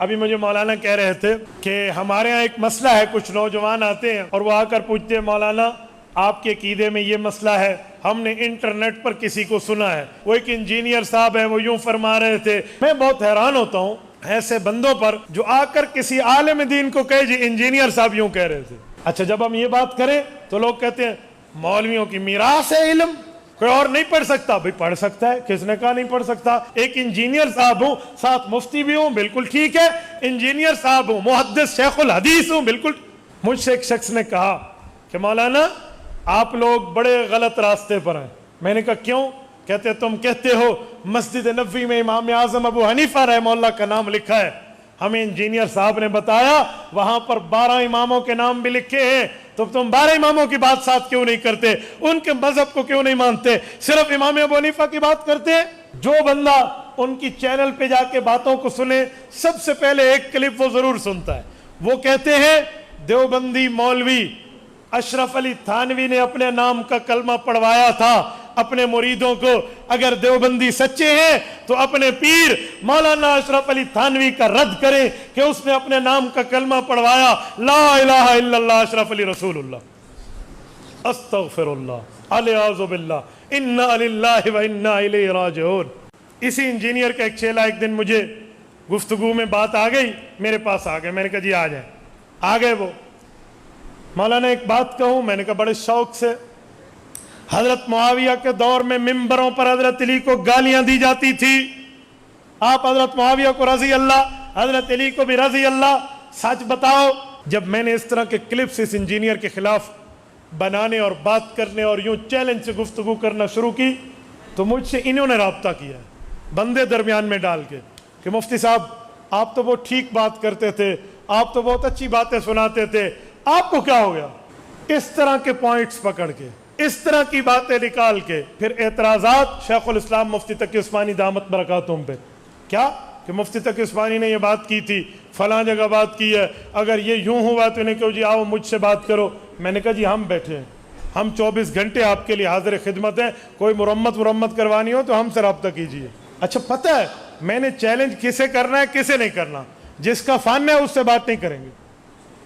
ابھی مجھے مولانا کہہ رہے تھے کہ ہمارے ہاں ایک مسئلہ ہے، کچھ نوجوان آتے ہیں اور وہ آ کر پوچھتے ہیں مولانا آپ کے عقیدے میں یہ مسئلہ ہے، ہم نے انٹرنیٹ پر کسی کو سنا ہے، وہ ایک انجینئر صاحب ہے، وہ یوں فرما رہے تھے۔ میں بہت حیران ہوتا ہوں ایسے بندوں پر جو آ کر کسی عالم دین کو کہے جی انجینئر صاحب یوں کہہ رہے تھے۔ اچھا جب ہم یہ بات کریں تو لوگ کہتے ہیں مولویوں کی میراث ہے علم، کوئی اور نہیں پڑھ سکتا۔ بھئی پڑھ سکتا ہے، کس نے کہا نہیں پڑھ سکتا؟ ایک انجینئر صاحب ہوں، ساتھ مفتی بھی ہوں، بالکل ٹھیک ہے، انجینئر صاحب ہوں، محدث شیخ الحدیث ہوں، بالکل۔ مجھ سے ایک شخص نے کہا کہ مولانا آپ لوگ بڑے غلط راستے پر ہیں۔ میں نے کہا کیوں؟ کہتے تم کہتے ہو مسجد نبوی میں امام اعظم ابو حنیفہ رحمہ اللہ کا نام لکھا ہے، ہمیں انجینئر صاحب نے بتایا وہاں پر 12 اماموں کے نام بھی لکھے ہیں، تو تم 12 اماموں کی بات ساتھ کیوں نہیں کرتے؟ ان کے مذہب کو کیوں نہیں مانتے؟ صرف امام ابو حنیفہ کی بات کرتے ہیں۔ جو بندہ ان کی چینل پہ جا کے باتوں کو سنے سب سے پہلے ایک کلپ وہ ضرور سنتا ہے۔ وہ کہتے ہیں دیوبندی مولوی اشرف علی تھانوی نے اپنے نام کا کلمہ پڑھوایا تھا اپنے مریدوں کو۔ اگر دیوبندی سچے ہیں تو اپنے پیر مولانا اشرف علی تھانوی کا رد کریں کہ اس نے اپنے نام کا کلمہ پڑھوایا لا الہ الا اللہ اشرف علی رسول اللہ استغفر اللہ الیاذ باللہ انا للہ و انا الیہ راجعون۔ اسی انجینئر کا ایک چیلہ ایک دن مجھے گفتگو میں بات آ گئی، میرے پاس آ گئے، میں نے کہا جی آ جائیں۔ آ گئے وہ، مولانا ایک بات کہوں؟ میں نے کہا بڑے شوق سے۔ حضرت معاویہ کے دور میں ممبروں پر حضرت علی کو گالیاں دی جاتی تھی، آپ حضرت معاویہ کو رضی اللہ، حضرت علی کو بھی رضی اللہ، سچ بتاؤ۔ جب میں نے اس طرح کے کلپس اس انجینئر کے خلاف بنانے اور بات کرنے اور یوں چیلنج سے گفتگو کرنا شروع کی تو مجھ سے انہوں نے رابطہ کیا بندے درمیان میں ڈال کے کہ مفتی صاحب آپ تو وہ ٹھیک بات کرتے تھے، آپ تو بہت اچھی باتیں سناتے تھے، آپ کو کیا ہو گیا؟ اس طرح کے پوائنٹس پکڑ کے، اس طرح کی باتیں نکال کے پھر اعتراضات شیخ الاسلام مفتی تقی عثمانی دامت برکاتہم پہ۔ کیا کہ مفتی تقی عثمانی نے یہ بات کی تھی، فلاں جگہ بات کی ہے، اگر یہ یوں ہوا تو انہیں کہو جی آؤ مجھ سے بات کرو۔ میں نے کہا جی ہم بیٹھے ہیں، ہم 24 گھنٹے آپ کے لیے حاضر خدمت ہیں، کوئی مرمت کروانی ہو تو ہم سے رابطہ کیجیے۔ اچھا پتہ ہے میں نے چیلنج کسے کرنا ہے کسے نہیں کرنا؟ جس کا فن ہے اس سے بات نہیں کریں گے،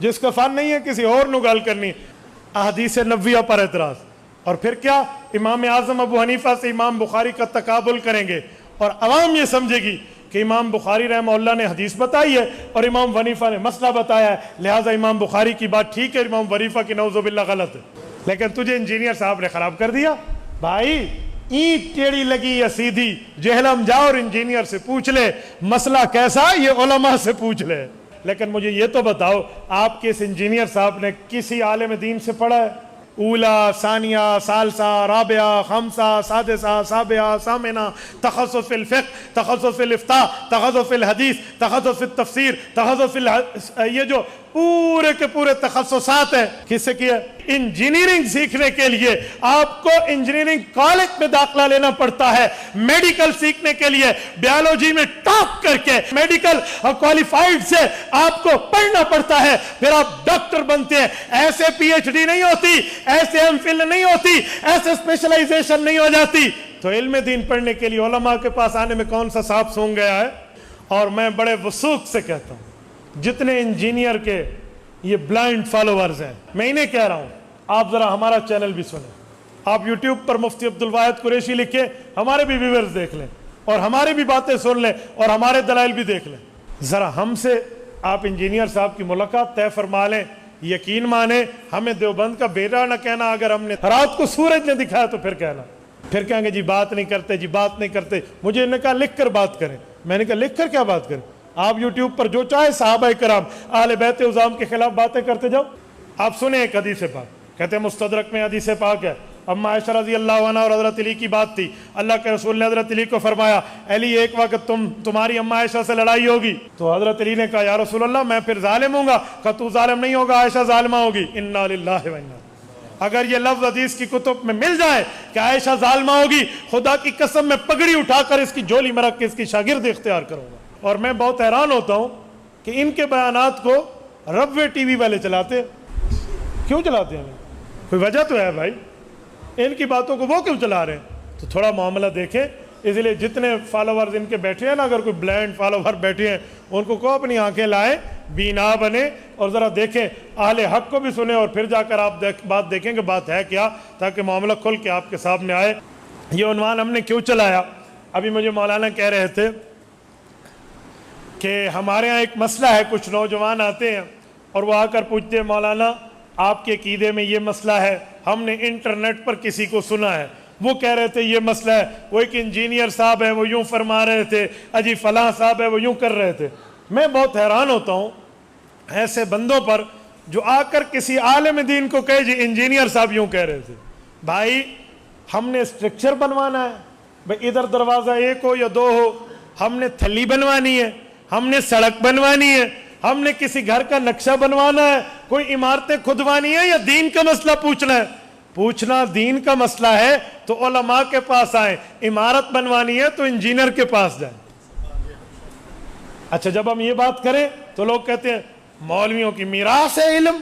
جس کا فن نہیں ہے کسی اور نو گال کرنی۔ احادیث نبویہ پر اعتراض، اور پھر کیا امام اعظم ابو حنیفہ سے امام بخاری کا تقابل کریں گے، اور عوام یہ سمجھے گی کہ امام بخاری رحمہ اللہ نے حدیث بتائی ہے اور امام حنیفہ نے مسئلہ بتایا ہے، لہٰذا امام بخاری کی بات ٹھیک ہے، امام حنیفہ کی نعوذ باللہ غلط ہے۔ لیکن تجھے انجینئر صاحب نے خراب کر دیا۔ بھائی اینٹ ٹیڑھی لگی یا سیدھی، جہلم جا اور انجینئر سے پوچھ لے مسئلہ کیسا، یہ علماء سے پوچھ لے۔ لیکن مجھے یہ تو بتاؤ آپ کے اس انجینئر صاحب نے کسی عالم دین سے پڑھا ہے؟ اولا، ثانیہ، ثالثہ، رابعہ، خمسہ، سادسہ، سابعہ، ثامنہ، تخصص فی الفقہ، تخصص فی الافتاء، تخصص فی الحدیث، تخصص فی التفسیر، تخصص فی یہ جو پورے کے پورے تخصصات ہیں کس سے کیا؟ انجینئرنگ سیکھنے کے لیے آپ کو انجینئرنگ کالج میں داخلہ لینا پڑتا ہے، میڈیکل سیکھنے کے لیے بیالوجی میں ٹاپ کر کے میڈیکل کوالیفائیڈ سے آپ کو پڑھنا پڑتا ہے، پھر آپ ڈاکٹر بنتے ہیں۔ ایسے پی ایچ ڈی نہیں ہوتی، ایسے ایم فل نہیں ہوتی، ایسے اسپیشلائزیشن نہیں ہو جاتی۔ تو علم دین پڑھنے کے لیے علماء کے پاس آنے میں کون سا سانپ سونگ گیا ہے؟ اور میں بڑے وثوق سے کہتا ہوں جتنے انجینئر کے یہ بلائنڈ فالوورز ہیں، میں انہیں کہہ رہا ہوں آپ ذرا ہمارا چینل بھی سنیں، آپ یوٹیوب پر مفتی عبدالواحد قریشی لکھیں، ہمارے بھی ویورز دیکھ لیں اور ہماری بھی باتیں سن لیں اور ہمارے دلائل بھی دیکھ لیں۔ ذرا ہم سے آپ انجینئر صاحب کی ملاقات طے فرما لیں، یقین مانیں، ہمیں دیوبند کا بیٹا نہ کہنا، اگر ہم نے رات کو سورج نے دکھایا تو پھر کہنا، پھر کہیں گے جی بات نہیں کرتے، جی بات نہیں کرتے۔ مجھے انہوں نے کہا لکھ کر بات کریں، میں نے کہا لکھ کر کیا بات کریں؟ آپ یوٹیوب پر جو چاہے صحابہ کرام اہل بیت عظام کے خلاف باتیں کرتے جاؤ۔ آپ سنیں ایک حدیث پاک، کہتے ہیں مستدرک میں حدیث پاک ہے، اما عائشہ رضی اللہ عنہ اور حضرت علی کی بات تھی، اللہ کے رسول نے حضرت علی کو فرمایا علی ایک وقت تمہاری اما عائشہ سے لڑائی ہوگی، تو حضرت علی نے کہا یا رسول اللہ میں پھر ظالم ہوں گا؟ کہا تو ظالم نہیں ہوگا، عائشہ ظالمہ ہوگی۔ انا للہ و انا۔ اگر یہ لفظ حدیث کی کتب میں مل جائے کہ عائشہ ظالمہ ہوگی، خدا کی قسم میں پگڑی اٹھا کر اس کی جولی میں رکھ کے اس کی شاگرد اختیار کروں گا۔ اور میں بہت حیران ہوتا ہوں کہ ان کے بیانات کو ربوے ٹی وی والے چلاتے، کیوں چلاتے ہیں؟ کوئی وجہ تو ہے بھائی، ان کی باتوں کو وہ کیوں چلا رہے ہیں؟ تو تھوڑا معاملہ دیکھیں، اس لیے جتنے فالوورز ان کے بیٹھے ہیں نا، اگر کوئی بلائنڈ فالوور بیٹھے ہیں ان کو اپنی آنکھیں لائیں، بینا بنے اور ذرا دیکھیں، اہل حق کو بھی سنیں اور پھر جا کر آپ بات دیکھیں کہ بات ہے کیا، تاکہ معاملہ کھل کے آپ کے سامنے آئے۔ یہ عنوان ہم نے کیوں چلایا؟ ابھی مجھے مولانا کہہ رہے تھے کہ ہمارے ہاں ایک مسئلہ ہے، کچھ نوجوان آتے ہیں اور وہ آ کر پوچھتے ہیں مولانا آپ کے عقیدے میں یہ مسئلہ ہے، ہم نے انٹرنیٹ پر کسی کو سنا ہے، وہ کہہ رہے تھے یہ مسئلہ ہے، وہ ایک انجینئر صاحب ہے وہ یوں فرما رہے تھے، اجی فلاں صاحب ہے وہ یوں کر رہے تھے۔ میں بہت حیران ہوتا ہوں ایسے بندوں پر جو آ کر کسی عالم دین کو کہے جی انجینئر صاحب یوں کہہ رہے تھے۔ بھائی ہم نے اسٹرکچر بنوانا ہے، بھائی ادھر دروازہ ایک ہو یا دو ہو، ہم نے تھلی بنوانی ہے، ہم نے سڑک بنوانی ہے، ہم نے کسی گھر کا نقشہ بنوانا ہے، کوئی عمارتیں کھدوانی ہے، یا دین کا مسئلہ پوچھنا ہے؟ پوچھنا دین کا مسئلہ ہے تو علماء کے پاس آئیں، عمارت بنوانی ہے تو انجینئر کے پاس جائیں۔ اچھا جب ہم یہ بات کریں تو لوگ کہتے ہیں مولویوں کی میراث ہے علم،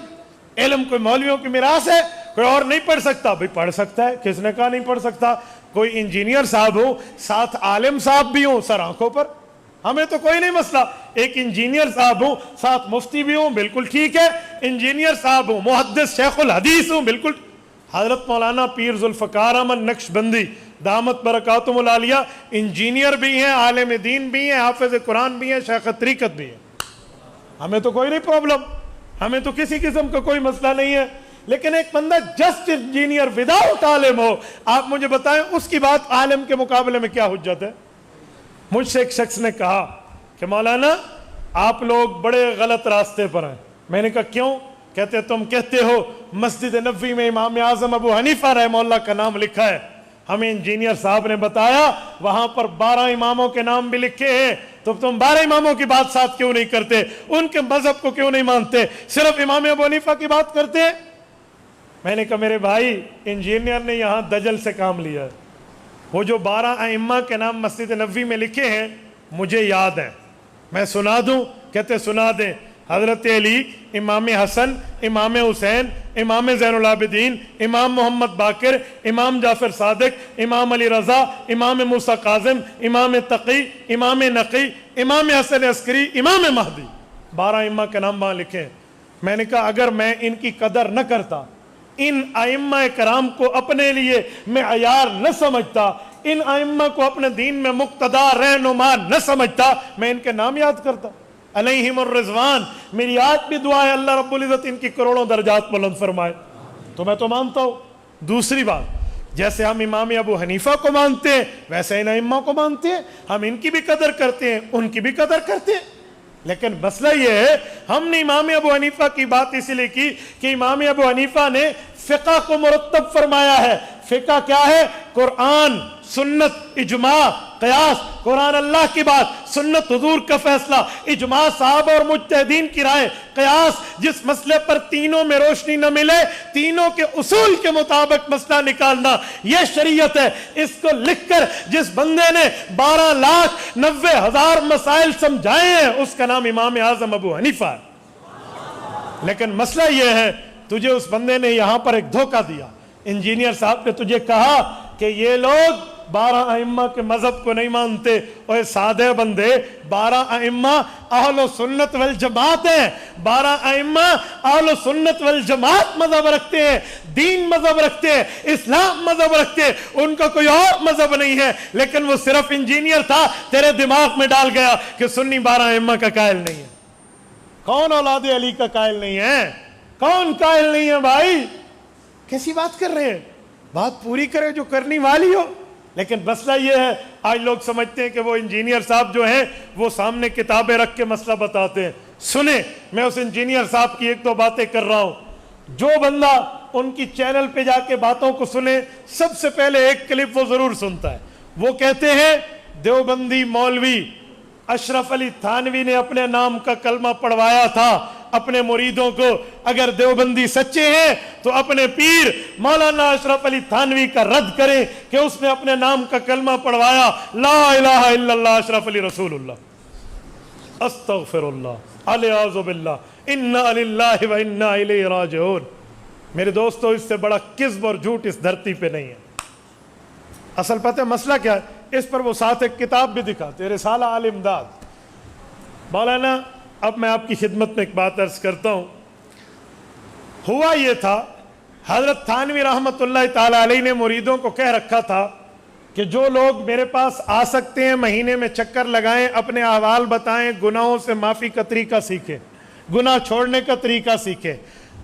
علم کوئی مولویوں کی میراث ہے، کوئی اور نہیں پڑھ سکتا؟ بھئی پڑھ سکتا ہے، کس نے کہا نہیں پڑھ سکتا؟ کوئی انجینئر صاحب ہو ساتھ عالم صاحب بھی ہوں سر آنکھوں پر، ہمیں تو کوئی نہیں مسئلہ۔ ایک انجینئر صاحب ہوں ساتھ مفتی بھی ہوں، بالکل ٹھیک ہے، انجینئر صاحب ہوں محدث شیخ الحدیث ہوں، بالکل۔ حضرت مولانا پیر ذوالفقار احمد نقشبندی دامت برکاتہم العالیہ انجینئر بھی ہیں، عالم دین بھی ہیں، حافظ قرآن بھی ہیں، شیخ طریقت بھی ہیں، ہمیں تو کوئی نہیں پرابلم، ہمیں تو کسی قسم کا کوئی مسئلہ نہیں ہے۔ لیکن ایک بندہ جسٹ انجینئر وداؤٹ عالم ہو، آپ مجھے بتائیں اس کی بات عالم کے مقابلے میں کیا حجت ہے؟ مجھ سے ایک شخص نے کہا کہ مولانا آپ لوگ بڑے غلط راستے پر ہیں۔ میں نے کہا کیوں؟ کہتے تم کہتے ہو مسجد نبوی میں امام اعظم ابو حنیفہ رحمہ اللہ کا نام لکھا ہے، ہمیں انجینئر صاحب نے بتایا وہاں پر 12 اماموں کے نام بھی لکھے ہیں، تو تم 12 اماموں کی بات ساتھ کیوں نہیں کرتے؟ ان کے مذہب کو کیوں نہیں مانتے؟ صرف امام ابو حنیفہ کی بات کرتے ہیں؟ میں نے کہا میرے بھائی انجینئر نے یہاں دجل سے کام لیا ہے، وہ جو 12 ائمہ کے نام مسجد نبوی میں لکھے ہیں مجھے یاد ہیں، میں سنا دوں؟ کہتے سنا دیں۔ حضرت علی، امام حسن، امام حسین، امام زین العابدین، امام محمد باقر، امام جعفر صادق، امام علی رضا، امام موسیٰ کاظم، امام تقی، امام نقی، امام حسن عسکری، امام مہدی، 12 ائمہ کے نام وہاں لکھے ہیں۔ میں نے کہا اگر میں ان کی قدر نہ کرتا، ان ائمہ کرام کو اپنے لیے معیار نہ سمجھتا، ان ائمہ کو اپنے دین میں مقتدا رہنما نہ سمجھتا، میں ان کے نام یاد کرتا، علیہم الرضوان۔ میری آج بھی دعا ہے اللہ رب العزت ان کی کروڑوں درجات بلند فرمائے، تو میں تو مانتا ہوں۔ دوسری بات، جیسے ہم امام ابو حنیفہ کو مانتے ہیں ویسے ان ائمہ کو مانتے ہیں، ہم ان کی بھی قدر کرتے ہیں، ان کی بھی قدر کرتے ہیں۔ لیکن مسئلہ یہ ہے ہم نے امام ابو حنیفہ کی بات اس لیے کی کہ امام ابو حنیفہ نے فقہ کو مرتب فرمایا ہے۔ فقہ کیا ہے؟ قرآن، سنت، اجماع، قیاس، قرآن اللہ کی بات، سنت حضور کا فیصلہ، اجماع صحابہ اور مجتہدین کی رائے، قیاس جس مسئلے پر تینوں میں روشنی نہ ملے تینوں کے اصول کے مطابق مسئلہ نکالنا، یہ شریعت ہے۔ اس کو لکھ کر جس بندے نے 12,90,000 مسائل سمجھائے ہیں اس کا نام امام اعظم ابو حنیفہ ہے۔ لیکن مسئلہ یہ ہے تجھے اس بندے نے یہاں پر ایک دھوکہ دیا، انجینئر صاحب نے تجھے کہا کہ یہ لوگ 12 ائمہ کے مذہب کو نہیں مانتے، اور سادے بندے 12 ائمہ اہل سنت والجماعت ہیں، 12 ائمہ اہل سنت والجماعت مذہب رکھتے ہیں، دین مذہب رکھتے ہیں، اسلام مذہب رکھتے ہیں، ان کا کوئی اور مذہب نہیں ہے۔ لیکن وہ صرف انجینئر تھا، تیرے دماغ میں ڈال گیا کہ سنی 12 ائمہ کا قائل نہیں ہے۔ کون اولاد علی کا قائل نہیں ہے؟ کون قائل نہیں ہے بھائی؟ کیسی بات کر رہے ہیں؟ بات پوری کرے جو کرنی والی ہو۔ لیکن مسئلہ یہ ہے آج لوگ سمجھتے ہیں کہ وہ انجینئر صاحب جو ہیں وہ سامنے کتابیں رکھ کے مسئلہ بتاتے ہیں۔ سنیں، میں اس انجینئر صاحب کی 1-2 باتیں کر رہا ہوں۔ جو بندہ ان کی چینل پہ جا کے باتوں کو سنے سب سے پہلے ایک کلپ وہ ضرور سنتا ہے۔ وہ کہتے ہیں دیوبندی مولوی اشرف علی تھانوی نے اپنے نام کا کلمہ پڑھوایا تھا اپنے مریدوں کو۔ اگر دیوبندی سچے ہیں تو اپنے پیر مولانا اشرف علی تھانوی کا رد کریں کہ اس نے اپنے نام کا کلمہ پڑھوایا، لا الہ الا اللہ اشرف علی رسول اللہ، استغفر اللہ، الیاذ باللہ، انا للہ و انا الیہ راجعون۔ میرے دوستو، اس سے بڑا کذب اور جھوٹ اس دھرتی پہ نہیں ہے۔ اصل پتہ ہے مسئلہ کیا ہے؟ اس پر وہ ساتھ ایک کتاب بھی دکھاتے، رسالہ آل امداد۔ مولانا اب میں آپ کی خدمت میں ایک بات عرض کرتا ہوں۔ ہوا یہ تھا، حضرت تھانوی رحمۃ اللہ تعالی علیہ نے مریدوں کو کہہ رکھا تھا کہ جو لوگ میرے پاس آ سکتے ہیں مہینے میں چکر لگائیں، اپنے احوال بتائیں، گناہوں سے معافی کا طریقہ سیکھیں، گناہ چھوڑنے کا طریقہ سیکھیں۔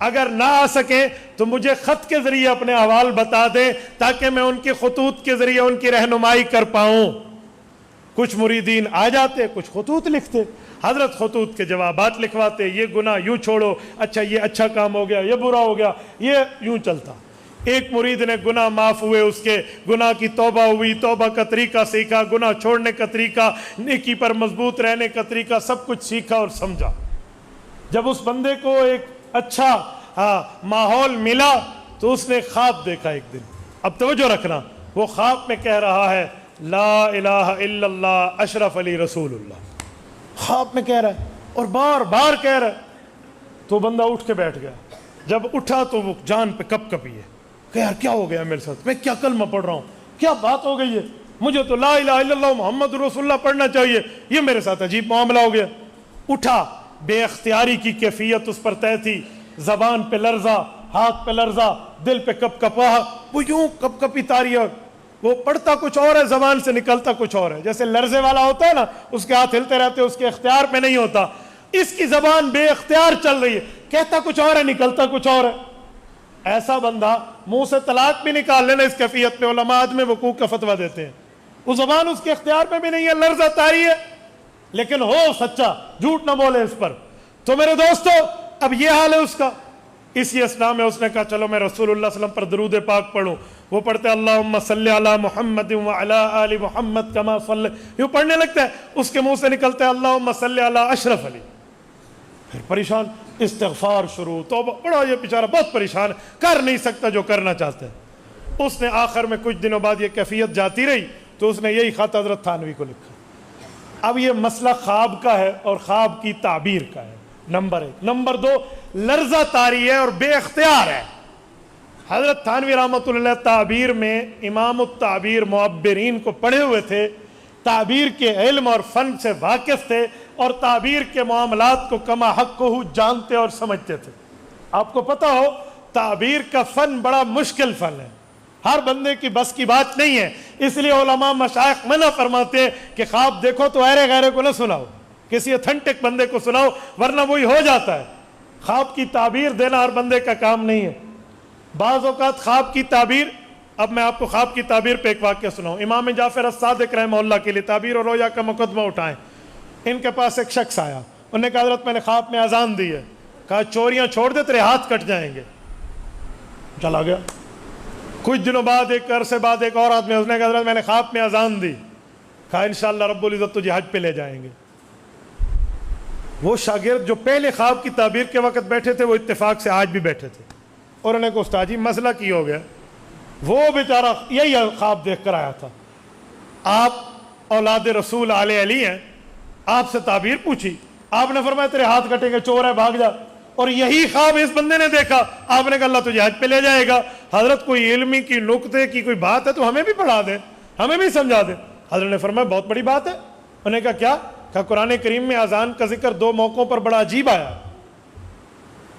اگر نہ آ سکیں تو مجھے خط کے ذریعے اپنے احوال بتا دیں تاکہ میں ان کی خطوط کے ذریعے ان کی رہنمائی کر پاؤں۔ کچھ مریدین آ جاتے، کچھ خطوط لکھتے، حضرت خطوط کے جوابات لکھواتے، یہ گناہ یوں چھوڑو، اچھا یہ اچھا کام ہو گیا، یہ برا ہو گیا، یہ یوں چلتا۔ ایک مرید نے گناہ معاف ہوئے، اس کے گناہ کی توبہ ہوئی، توبہ کا طریقہ سیکھا، گناہ چھوڑنے کا طریقہ، نیکی پر مضبوط رہنے کا طریقہ، سب کچھ سیکھا اور سمجھا۔ جب اس بندے کو ایک اچھا ماحول ملا تو اس نے خواب دیکھا ایک دن۔ اب توجہ رکھنا، وہ خواب میں کہہ رہا ہے لا الہ الا اللہ اشرف علی رسول اللہ، خواب میں کہہ رہا ہے اور بار بار کہہ رہا ہے۔ تو بندہ اٹھ کے بیٹھ گیا۔ جب اٹھا تو وہ جان پہ کپ کپی ہے کہ یار کیا ہو گیا میرے ساتھ، میں کیا کلمہ پڑھ رہا ہوں، کیا بات ہو گئی ہے، مجھے تو لا الہ الا اللہ محمد رسول اللہ پڑھنا چاہیے، یہ میرے ساتھ عجیب معاملہ ہو گیا۔ اٹھا، بے اختیاری کی کیفیت اس پر طے تھی، زبان پہ لرزہ، ہاتھ پہ لرزہ، دل پہ کپ کپاہٹ، وہ یوں کپ کپی تاری ہے، وہ پڑھتا کچھ اور ہے، زبان سے نکلتا کچھ اور ہے۔ جیسے لرزے والا ہوتا ہے نا، اس کے ہاتھ ہلتے رہتے، اس کے اختیار پہ نہیں ہوتا، اس کی زبان بے اختیار چل رہی ہے، کہتا کچھ اور ہے، نکلتا کچھ اور ہے۔ ایسا بندہ منہ سے طلاق بھی نکال لینا اس کیفیت میں، علماء عدم وقوع کا فتویٰ دیتے ہیں۔ وہ زبان اس کے اختیار پہ بھی نہیں ہے، لرزہ طاری ہے، لیکن ہو سچا، جھوٹ نہ بولے اس پر۔ تو میرے دوستو اب یہ حال ہے اس کا۔ اسی اسنا میں اس نے کہا چلو میں رسول اللہ صلی اللہ علیہ وسلم پر درود پاک پڑھوں۔ وہ پڑھتے اللہم صلی علی محمد وعلی آل محمد کما صلی، یوں پڑھنے لگتا ہے، اس کے منہ سے نکلتا ہے اللہم صلی علی اشرف علی۔ پھر پریشان، استغفار شروع، توبہ، بڑا یہ بیچارہ بہت پریشان، کر نہیں سکتا جو کرنا چاہتا ہے۔ اس نے آخر میں کچھ دنوں بعد یہ کیفیت جاتی رہی تو اس نے یہی خط حضرت تھانوی کو لکھا۔ اب یہ مسئلہ خواب کا ہے اور خواب کی تعبیر کا ہے، نمبر ایک۔ نمبر دو، لرزہ طاری ہے اور بے اختیار ہے۔ حضرت تھانوی رحمۃ اللہ تعبیر میں امام التعبیر معبرین کو پڑھے ہوئے تھے، تعبیر کے علم اور فن سے واقف تھے اور تعبیر کے معاملات کو کما حق کو جانتے اور سمجھتے تھے۔ آپ کو پتہ ہو تعبیر کا فن بڑا مشکل فن ہے، ہر بندے کی بس کی بات نہیں ہے، اس لیے علماء مشائخ منع فرماتے ہیں کہ خواب دیکھو تو ایرے غیرے کو نہ سناؤ، کسی اتھنٹک بندے کو سناؤ ورنہ وہی ہو جاتا ہے۔ خواب کی تعبیر دینا ہر بندے کا کام نہیں ہے۔ بعض اوقات خواب کی تعبیر، اب میں آپ کو خواب کی تعبیر پہ ایک واقعہ سناؤں۔ امام جعفر الصادق رحمہ اللہ کے لیے تعبیر اور رویا کا مقدمہ اٹھائیں۔ ان کے پاس ایک شخص آیا، انہوں نے کہا حضرت میں نے خواب میں اذان دی ہے، کہا چوریاں چھوڑ دے تیرے ہاتھ کٹ جائیں گے۔ چلا گیا۔ کچھ دنوں بعد، ایک عرصے بعد ایک اور آدمی، اس نے کہا حضرت میں نے خواب میں اذان دی، کہا انشاءاللہ رب العزت تجھے حج پہ لے جائیں گے۔ وہ شاگرد جو پہلے خواب کی تعبیر کے وقت بیٹھے تھے وہ اتفاق سے آج بھی بیٹھے تھے، اور انہیں کہا استاد جی مسئلہ کی ہو گیا؟ وہ بیچارہ یہی خواب دیکھ کر آیا تھا، آپ اولاد رسول آل علی ہیں، آپ سے تعبیر پوچھی، آپ نے فرمایا تیرے ہاتھ کٹیں گے، چور ہے بھاگ جا، اور یہی خواب اس بندے نے دیکھا۔ آپ نے کہا اللہ تجھے حج پہ لے جائے گا۔ حضرت کوئی علمی کی نقطے کی کوئی بات ہے تو ہمیں بھی پڑھا دیں، ہمیں بھی سمجھا دیں۔ حضرت نے فرمایا بہت بڑی بات ہے۔ انہوں نے کہا کیا؟ کہا قرآن کریم میں اذان کا ذکر دو موقعوں پر بڑا عجیب آیا۔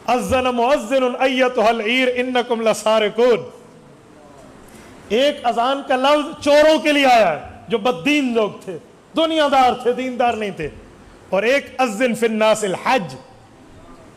اذن مؤذن ایتھا العیر انکم لسارقون، ایک اذان کا لفظ چوروں کے لیے آیا ہے جو بددین لوگ تھے، دنیا دار تھے، دیندار نہیں تھے، اور ایک اذن فی الناس الحج،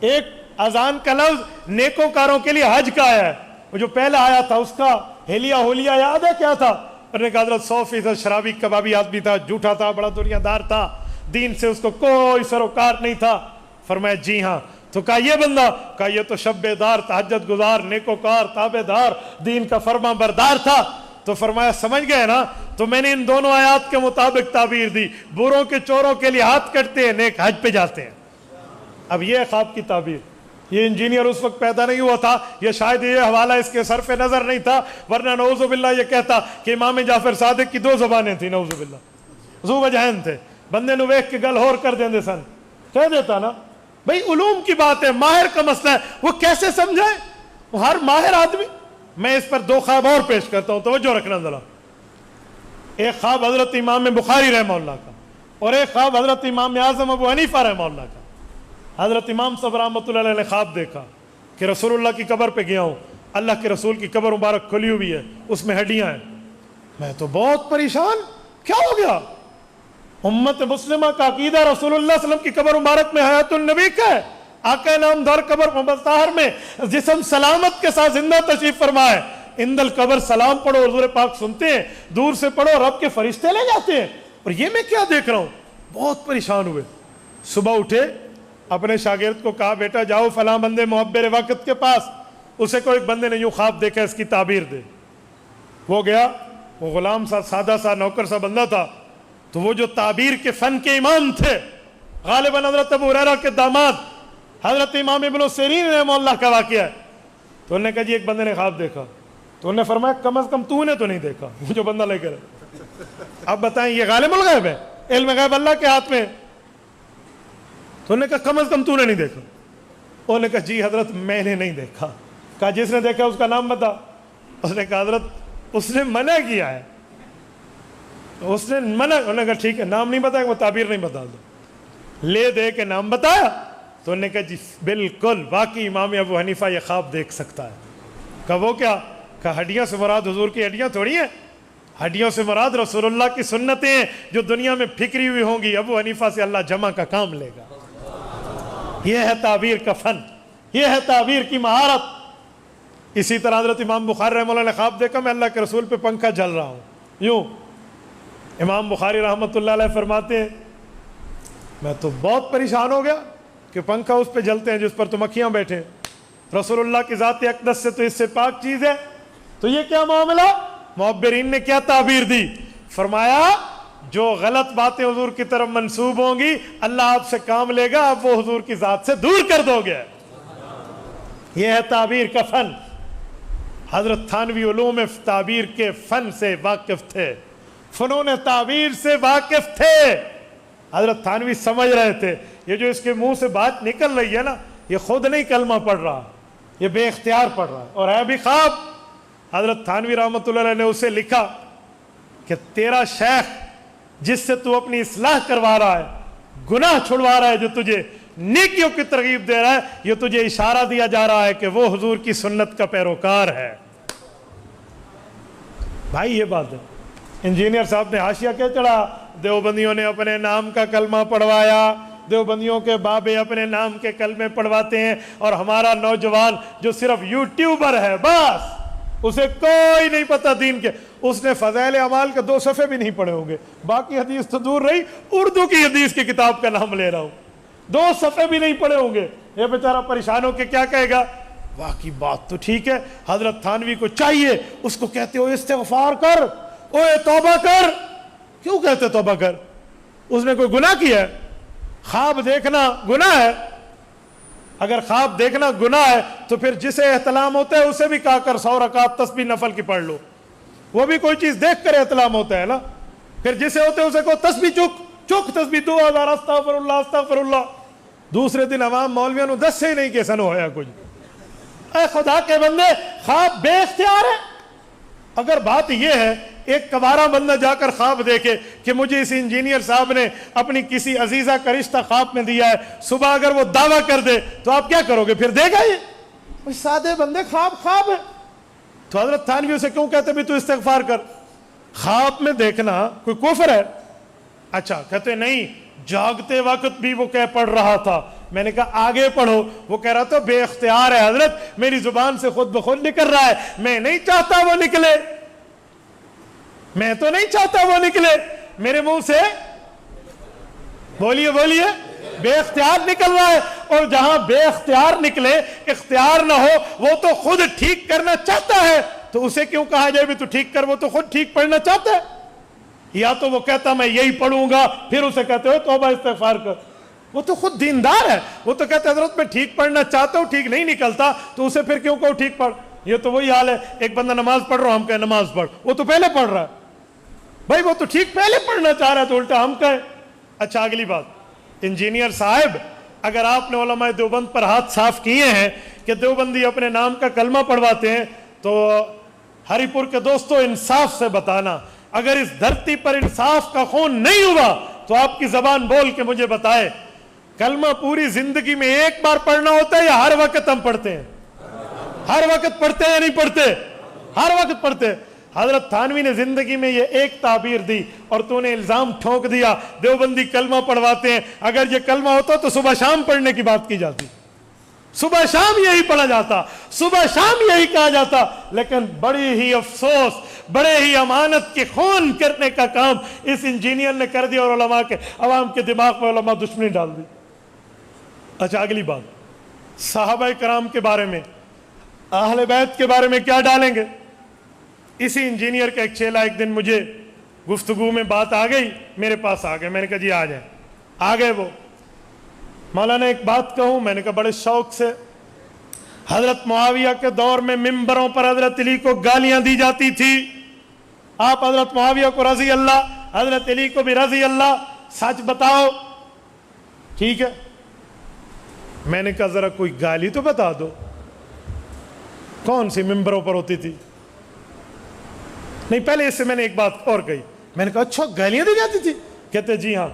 ایک اذان کا لفظ نیکوکاروں کے لیے حج کا آیا ہے۔ وہ جو پہلا آیا تھا اس کا ہیلیا ہولیا یاد ہے کیا تھا؟ انہوں نے کہا حضرت 100% شرابی کبابی آدمی تھا، جھوٹا تھا، بڑا دنیا دار تھا، دین سے اس کو کوئی سروکار نہیں تھا۔ فرمایا جی ہاں۔ تو کہا یہ بندہ؟ کہا یہ تو شب بیدار، تہجد گزار، نیکوکار، تابع دار، دین کا فرما بردار تھا۔ تو فرمایا سمجھ گئے نا؟ تو میں نے ان دونوں آیات کے مطابق تعبیر دی، بروں کے چوروں کے لیے ہاتھ کٹتے ہیں، نیک حج پہ جاتے ہیں۔ اب یہ خواب کی تعبیر، یہ انجینئر اس وقت پیدا نہیں ہوا تھا، یہ شاید یہ حوالہ اس کے صرف نظر نہیں تھا، ورنہ نعوذ باللہ یہ کہتا کہ امام جعفر صادق کی 2 زبانیں تھیں، نعوذ باللہ، ذو وجہین تھے، بندے نو ویکھ کے گل ہور کر دیندے سن، کہہ دیتا نا بھئی علوم کی بات ہے، ماہر کا مسئلہ ہے، وہ کیسے سمجھائے؟ وہ ہر ماہر آدمی۔ میں اس پر 2 خواب اور پیش کرتا ہوں، توجہ رکھنا ذرا۔ ایک خواب حضرت امام بخاری رحمہ اللہ کا اور ایک خواب حضرت امام اعظم ابو حنیفہ رحمہ اللہ کا۔ حضرت امام صاحب رحمۃ اللہ علیہ نے خواب دیکھا کہ رسول اللہ کی قبر پہ گیا ہوں، اللہ کے رسول کی قبر مبارک کھلی ہوئی ہے، اس میں ہڈیاں ہیں۔ میں تو بہت پریشان، کیا ہو گیا؟ امت مسلمہ کا عقیدہ رسول اللہ صلی اللہ علیہ وسلم کی قبر مبارک میں حیات النبی کا ہے، آقا نامدار قبر مطہر میں جسم سلامت کے ساتھ زندہ تشریف فرما ہے۔ اند القبر سلام پڑھو، حضور پاک سنتے ہیں، دور سے پڑھو رب کے فرشتے لے جاتے ہیں، اور یہ میں کیا دیکھ رہا ہوں؟ بہت پریشان ہوئے۔ صبح اٹھے، اپنے شاگرد کو کہا بیٹا جاؤ فلاں بندے محبر وقت کے پاس، اسے کو ایک بندے نے یوں خواب دیکھا اس کی تعبیر دے۔ وہ گیا، وہ غلام سا سادہ سا نوکر سا بندہ تھا، تو وہ جو تعبیر کے فن کے امام تھے، غالباً حضرت ابو ہریرہ کے داماد حضرت امام ابن سیرین رحمہ اللہ کا واقعہ ہے۔ تو انہوں نے کہا جی ایک بندے نے خواب دیکھا، تو انہوں نے فرمایا کم از کم تو نے تو نہیں دیکھا، وہ جو بندہ لے کر ہے۔ اب بتائیں یہ غالب الغیب ہے، علم غیب اللہ کے ہاتھ میں۔ تو انہوں نے کہا کم از کم تو نے نہیں دیکھا۔ انہوں نے کہا جی حضرت میں نے نہیں دیکھا۔ کہا جس نے دیکھا اس کا نام بتا۔ اس نے کہا حضرت اس نے منع کیا ہے، اس نے منع۔ انہوں نے کہا ٹھیک ہے، نام نہیں بتایا، وہ تعبیر نہیں بتا دو، لے دے کے نام بتایا۔ تو انہوں نے کہا جی بالکل واقعی امام ابو حنیفہ یہ خواب دیکھ سکتا ہے۔ کہا وہ کیا؟ کہا ہڈیاں سے مراد حضور کی ہڈیاں تھوڑی ہیں، ہڈیوں سے مراد رسول اللہ کی سنتیں ہیں جو دنیا میں پھکری ہوئی ہوں گی، ابو حنیفہ سے اللہ جمع کا کام لے گا۔ یہ ہے تعبیر کا فن، یہ ہے تعبیر کی مہارت۔ اسی طرح حضرت امام بخاری رحمہ اللہ نے خواب دیکھا میں اللہ کے رسول پہ پنکھا جل رہا ہوں، یوں۔ امام بخاری رحمۃ اللہ علیہ فرماتے ہیں میں تو بہت پریشان ہو گیا کہ پنکھا اس پہ جلتے ہیں جس پر تو مکھیاں بیٹھے، رسول اللہ کی ذات اقدس سے تو اس سے پاک چیز ہے، تو یہ کیا معاملہ؟ معبرین نے کیا تعبیر دی؟ فرمایا جو غلط باتیں حضور کی طرف منسوب ہوں گی اللہ آپ سے کام لے گا، آپ وہ حضور کی ذات سے دور کر دو گے۔ یہ ہے تعبیر کا فن۔ حضرت تھانوی علوم تعبیر کے فن سے واقف تھے، فنون تعبیر سے واقف تھے۔ حضرت تھانوی سمجھ رہے تھے یہ جو اس کے منہ سے بات نکل رہی ہے نا، یہ خود نہیں کلمہ پڑھ رہا، یہ بے اختیار پڑھ رہا ہے اور ہے بھی خواب۔ حضرت تھانوی رحمۃ اللہ علیہ نے اسے لکھا کہ تیرا شیخ جس سے تو اپنی اصلاح کروا رہا ہے، گناہ چھڑوا رہا ہے، جو تجھے نیکیوں کی ترغیب دے رہا ہے، یہ تجھے اشارہ دیا جا رہا ہے کہ وہ حضور کی سنت کا پیروکار ہے۔ بھائی یہ بات ہے۔ انجینئر صاحب نے حاشیہ کیا چڑھا؟ دیوبندیوں نے اپنے نام کا کلمہ پڑھوایا، دیوبندیوں کے بابے اپنے نام کے کلمے پڑھواتے ہیں، اور ہمارا نوجوان جو صرف یوٹیوبر ہے بس اسے کوئی نہیں پتہ دین کے، اس نے فضائل اعمال کے 2 صفحے بھی نہیں پڑھے ہوں گے، باقی حدیث تو دور رہی، اردو کی حدیث کی کتاب کا نام لے رہا ہوں، 2 صفحے بھی نہیں پڑھے ہوں گے۔ یہ بیچارہ پریشان ہو کے کیا کہے گا؟ واقعی بات تو ٹھیک ہے، حضرت تھانوی کو چاہیے اس کو کہتے ہو استغفار کر، اوے توبہ کر۔ کیوں کہتے توبہ کر؟ اس نے کوئی گناہ کیا ہے؟ خواب دیکھنا گناہ ہے؟ اگر خواب دیکھنا گناہ ہے تو پھر جسے احتلام ہوتا ہے اسے بھی کہا کر 100 رکعت تسبیح نفل کی پڑھ لو، وہ بھی کوئی چیز دیکھ کر احتلام ہوتا ہے نا۔ پھر جسے ہوتے ہیں اسے کو تسبیح چک تسبیح 2000 استغفر اللہ استغفر اللہ۔ دوسرے دن عوام مولویوں نے 10 سے ہی نہیں کہ سنو ہویا کچھ۔ اے خدا کے بندے، خواب بے اختیار ہے۔ اگر بات یہ ہے ایک کوارا بندہ جا کر خواب دیکھے کہ مجھے اس انجینئر صاحب نے اپنی کسی عزیزہ کا رشتہ خواب میں دیا ہے، صبح اگر وہ دعویٰ کر دے تو آپ کیا کرو گے؟ پھر دے گا یہ؟ سادے بندے، خواب ہے۔ تو حضرت تھانوی اسے کیوں کہتے بھی تو استغفار کر؟ خواب میں دیکھنا کوئی کفر ہے؟ اچھا کہتے نہیں، جاگتے وقت بھی وہ کہہ پڑھ رہا تھا۔ میں نے کہا آگے پڑھو۔ وہ کہہ رہا تھا بے اختیار ہے حضرت، میری زبان سے خود بخود نکل رہا ہے، میں نہیں چاہتا وہ نکلے، میں تو نہیں چاہتا وہ نکلے میرے منہ سے، بولیے بے اختیار نکل رہا ہے۔ اور جہاں بے اختیار نکلے، اختیار نہ ہو، وہ تو خود ٹھیک کرنا چاہتا ہے، تو اسے کیوں کہا جائے بھی تو ٹھیک کر؟ وہ تو خود ٹھیک پڑھنا چاہتا ہے۔ یا تو وہ کہتا میں یہی پڑھوں گا، پھر اسے کہتے ہو توبہ استغفار کر۔ وہ تو خود دیندار ہے، وہ تو کہتا ہے حضرت میں ٹھیک پڑھنا چاہتا ہوں، ٹھیک نہیں نکلتا، تو اسے پھر کیوں کہو ٹھیک پڑھ؟ یہ تو وہی حال ہے، ایک بندہ نماز پڑھ رہا ہم کہیں نماز پڑھ، وہ تو پہلے پڑھ رہا ہے بھائی، وہ تو ٹھیک پہلے پڑھنا چاہ رہا ہے، تو الٹا ہم کہیں۔ اچھا اگلی بات، انجینئر صاحب اگر آپ نے علماء دیوبند پر ہاتھ صاف کیے ہیں کہ دیوبندی اپنے نام کا کلمہ پڑھواتے ہیں، تو ہری پور کے دوستوں انصاف سے بتانا اگر اس دھرتی پر انصاف کا خون نہیں ہوا تو آپ کی زبان بول کے مجھے بتائے کلمہ پوری زندگی میں ایک بار پڑھنا ہوتا ہے یا ہر وقت ہم پڑھتے ہیں؟ ہر وقت پڑھتے ہیں یا نہیں پڑھتے؟ ہر وقت پڑھتے ہیں۔ حضرت تھانوی نے زندگی میں یہ ایک تعبیر دی اور تو نے الزام ٹھونک دیا دیوبندی کلمہ پڑھواتے ہیں۔ اگر یہ کلمہ ہوتا تو صبح شام پڑھنے کی بات کی جاتی، صبح شام یہی پڑھا جاتا، صبح شام یہی کہا جاتا، لیکن بڑی ہی افسوس، بڑے ہی امانت کے خون کرنے کا کام اس انجینئر نے کر دیا اور علماء کے عوام کے دماغ میں علماء دشمنی ڈال دی۔ اچھا اگلی بات، صحابہ کرام کے بارے میں، اہل بیت کے بارے میں کیا ڈالیں گے؟ اسی انجینئر کا ایک چیلا ایک دن مجھے گفتگو میں بات آ گئی، میرے پاس آ گئے، میں نے کہا جی آ جائیں، آ گئے وہ، مولانا ایک بات کہوں؟ میں نے کہا بڑے شوق سے۔ حضرت معاویہ کے دور میں ممبروں پر حضرت علی کو گالیاں دی جاتی تھی، آپ حضرت معاویہ کو رضی اللہ، حضرت علی کو بھی رضی اللہ، سچ بتاؤ، ٹھیک ہے؟ میں نے کہا ذرا کوئی گالی تو بتا دو، کون سی ممبروں پر ہوتی تھی؟ نہیں، پہلے اس سے میں نے ایک بات اور کہی، میں نے کہا اچھا گالیاں دی جاتی تھی؟ کہتے جی ہاں۔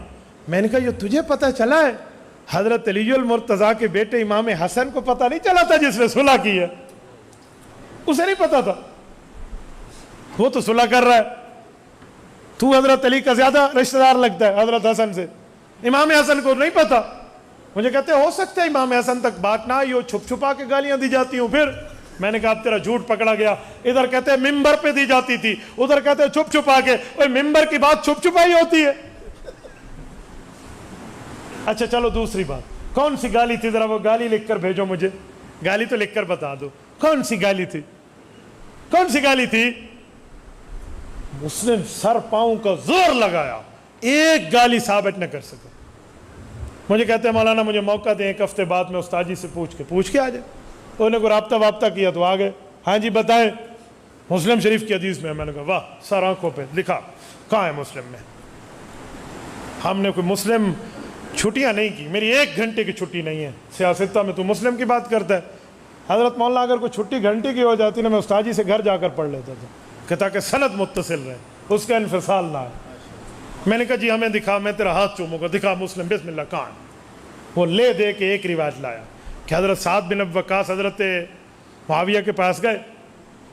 میں نے کہا یہ تجھے پتہ چلا ہے؟ حضرت علی المرتضیٰ کے بیٹے امام حسن کو پتہ نہیں چلا تھا جس نے صلح کی ہے؟ اسے نہیں پتا تھا، وہ تو صلح کر رہا ہے، تو حضرت علی کا زیادہ رشتہ دار لگتا ہے حضرت حسن سے، امام حسن کو نہیں پتا۔ مجھے کہتے ہو سکتا ہے امام حسن تک بات نہ آئی ہو، چھپ چھپا کے گالیاں دی جاتی ہوں؟ پھر میں نے کہا اب تیرا جھوٹ پکڑا گیا، ادھر کہتے ہیں ممبر پہ دی جاتی تھی، ادھر کہتے ہیں چھپ چھپا کے، اوہ ممبر کی بات چھپ چھپائی ہوتی ہے؟ اچھا چلو دوسری بات، کون سی گالی تھی؟ ذرا وہ گالی لکھ کر بھیجو مجھے، گالی تو لکھ کر بتا دو، کون سی گالی تھی؟ کون سی گالی تھی؟ مسلم سر پاؤں کا زور لگایا، ایک گالی ثابت نہ کر سکا۔ مجھے کہتے ہیں مولانا مجھے موقع دیں، ایک ہفتے بعد میں استاد جی سے پوچھ کے آ جائے۔ انہوں نے کوئی رابطہ کیا تو آ گئے، ہاں جی بتائیں، مسلم شریف کی حدیث میں۔ میں نے کہا واہ، سر آنکھوں پہ لکھا، کہاں ہے مسلم میں؟ ہم نے کوئی مسلم چھٹیاں نہیں کی، میری 1 گھنٹے کی چھٹی نہیں ہے سیاستہ میں، تو مسلم کی بات کرتا ہے؟ حضرت مولانا اگر کوئی چھٹی گھنٹے کی ہو جاتی نا، میں استاد جی سے گھر جا کر پڑھ لیتا تھا کہ تاکہ سند متصل رہے، اس کا انفصال نہ آئے۔ میں نے کہا جی ہمیں دکھا، میں تیرا ہاتھ چوموں گا، دکھا مسلم، بسم اللہ، کہاں؟ وہ لے دے کے ایک روایت لایا کہ حضرت سعد بن ابی وقاص حضرت معاویہ کے پاس گئے،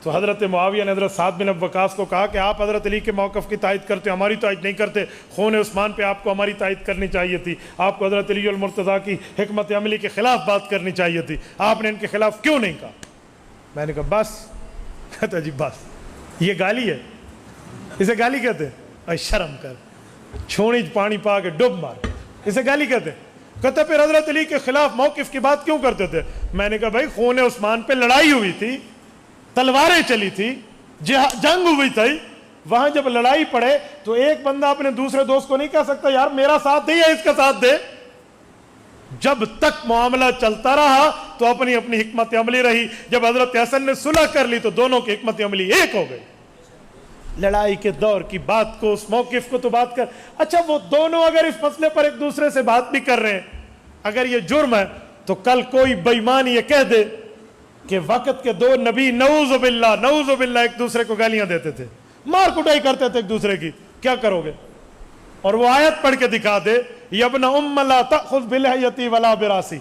تو حضرت معاویہ نے حضرت سعد بن ابی وقاص کو کہا کہ آپ حضرت علی کے موقف کی تائید کرتے، ہماری تائید نہیں کرتے، خون عثمان پہ آپ کو ہماری تائید کرنی چاہیے تھی، آپ کو حضرت علی المرتضیٰ کی حکمت عملی کے خلاف بات کرنی چاہیے تھی، آپ نے ان کے خلاف کیوں نہیں کہا؟ میں نے کہا بس۔ کہتا جی بس، یہ گالی ہے؟ اسے گالی کہتے ہیں؟ اے شرم کر، چھوڑی پانی پا کے ڈب مار، اسے گالی کہتے ہیں؟ کہتا پھر حضرت علی کے خلاف موقف کی بات کیوں کرتے تھے؟ میں نے کہا بھائی خون عثمان پہ لڑائی ہوئی تھی، تلواریں چلی تھی، جنگ ہوئی تھی، وہاں جب لڑائی پڑے تو ایک بندہ اپنے دوسرے دوست کو نہیں کہہ سکتا یار میرا ساتھ دے یا اس کا ساتھ دے۔ جب تک معاملہ چلتا رہا تو اپنی اپنی حکمت عملی رہی، جب حضرت حسن نے صلح کر لی تو دونوں کی حکمت عملی ایک ہو گئی۔ لڑائی کے دور کی بات کو، اس موقف کو تو بات کر، اچھا وہ دونوں اگر اس مسئلے پر ایک دوسرے سے بات بھی کر رہے ہیں، اگر یہ جرم ہے تو کل کوئی بے ایمان یہ کہہ دے کہ وقت کے 2 نبی نعوذ باللہ ایک دوسرے کو گالیاں دیتے تھے، مار کٹائی کرتے تھے ایک دوسرے کی، کیا کرو گے؟ اور وہ آیت پڑھ کے دکھا دے، یا ابن ام لا تأخذ بلحیتی ولا براسی،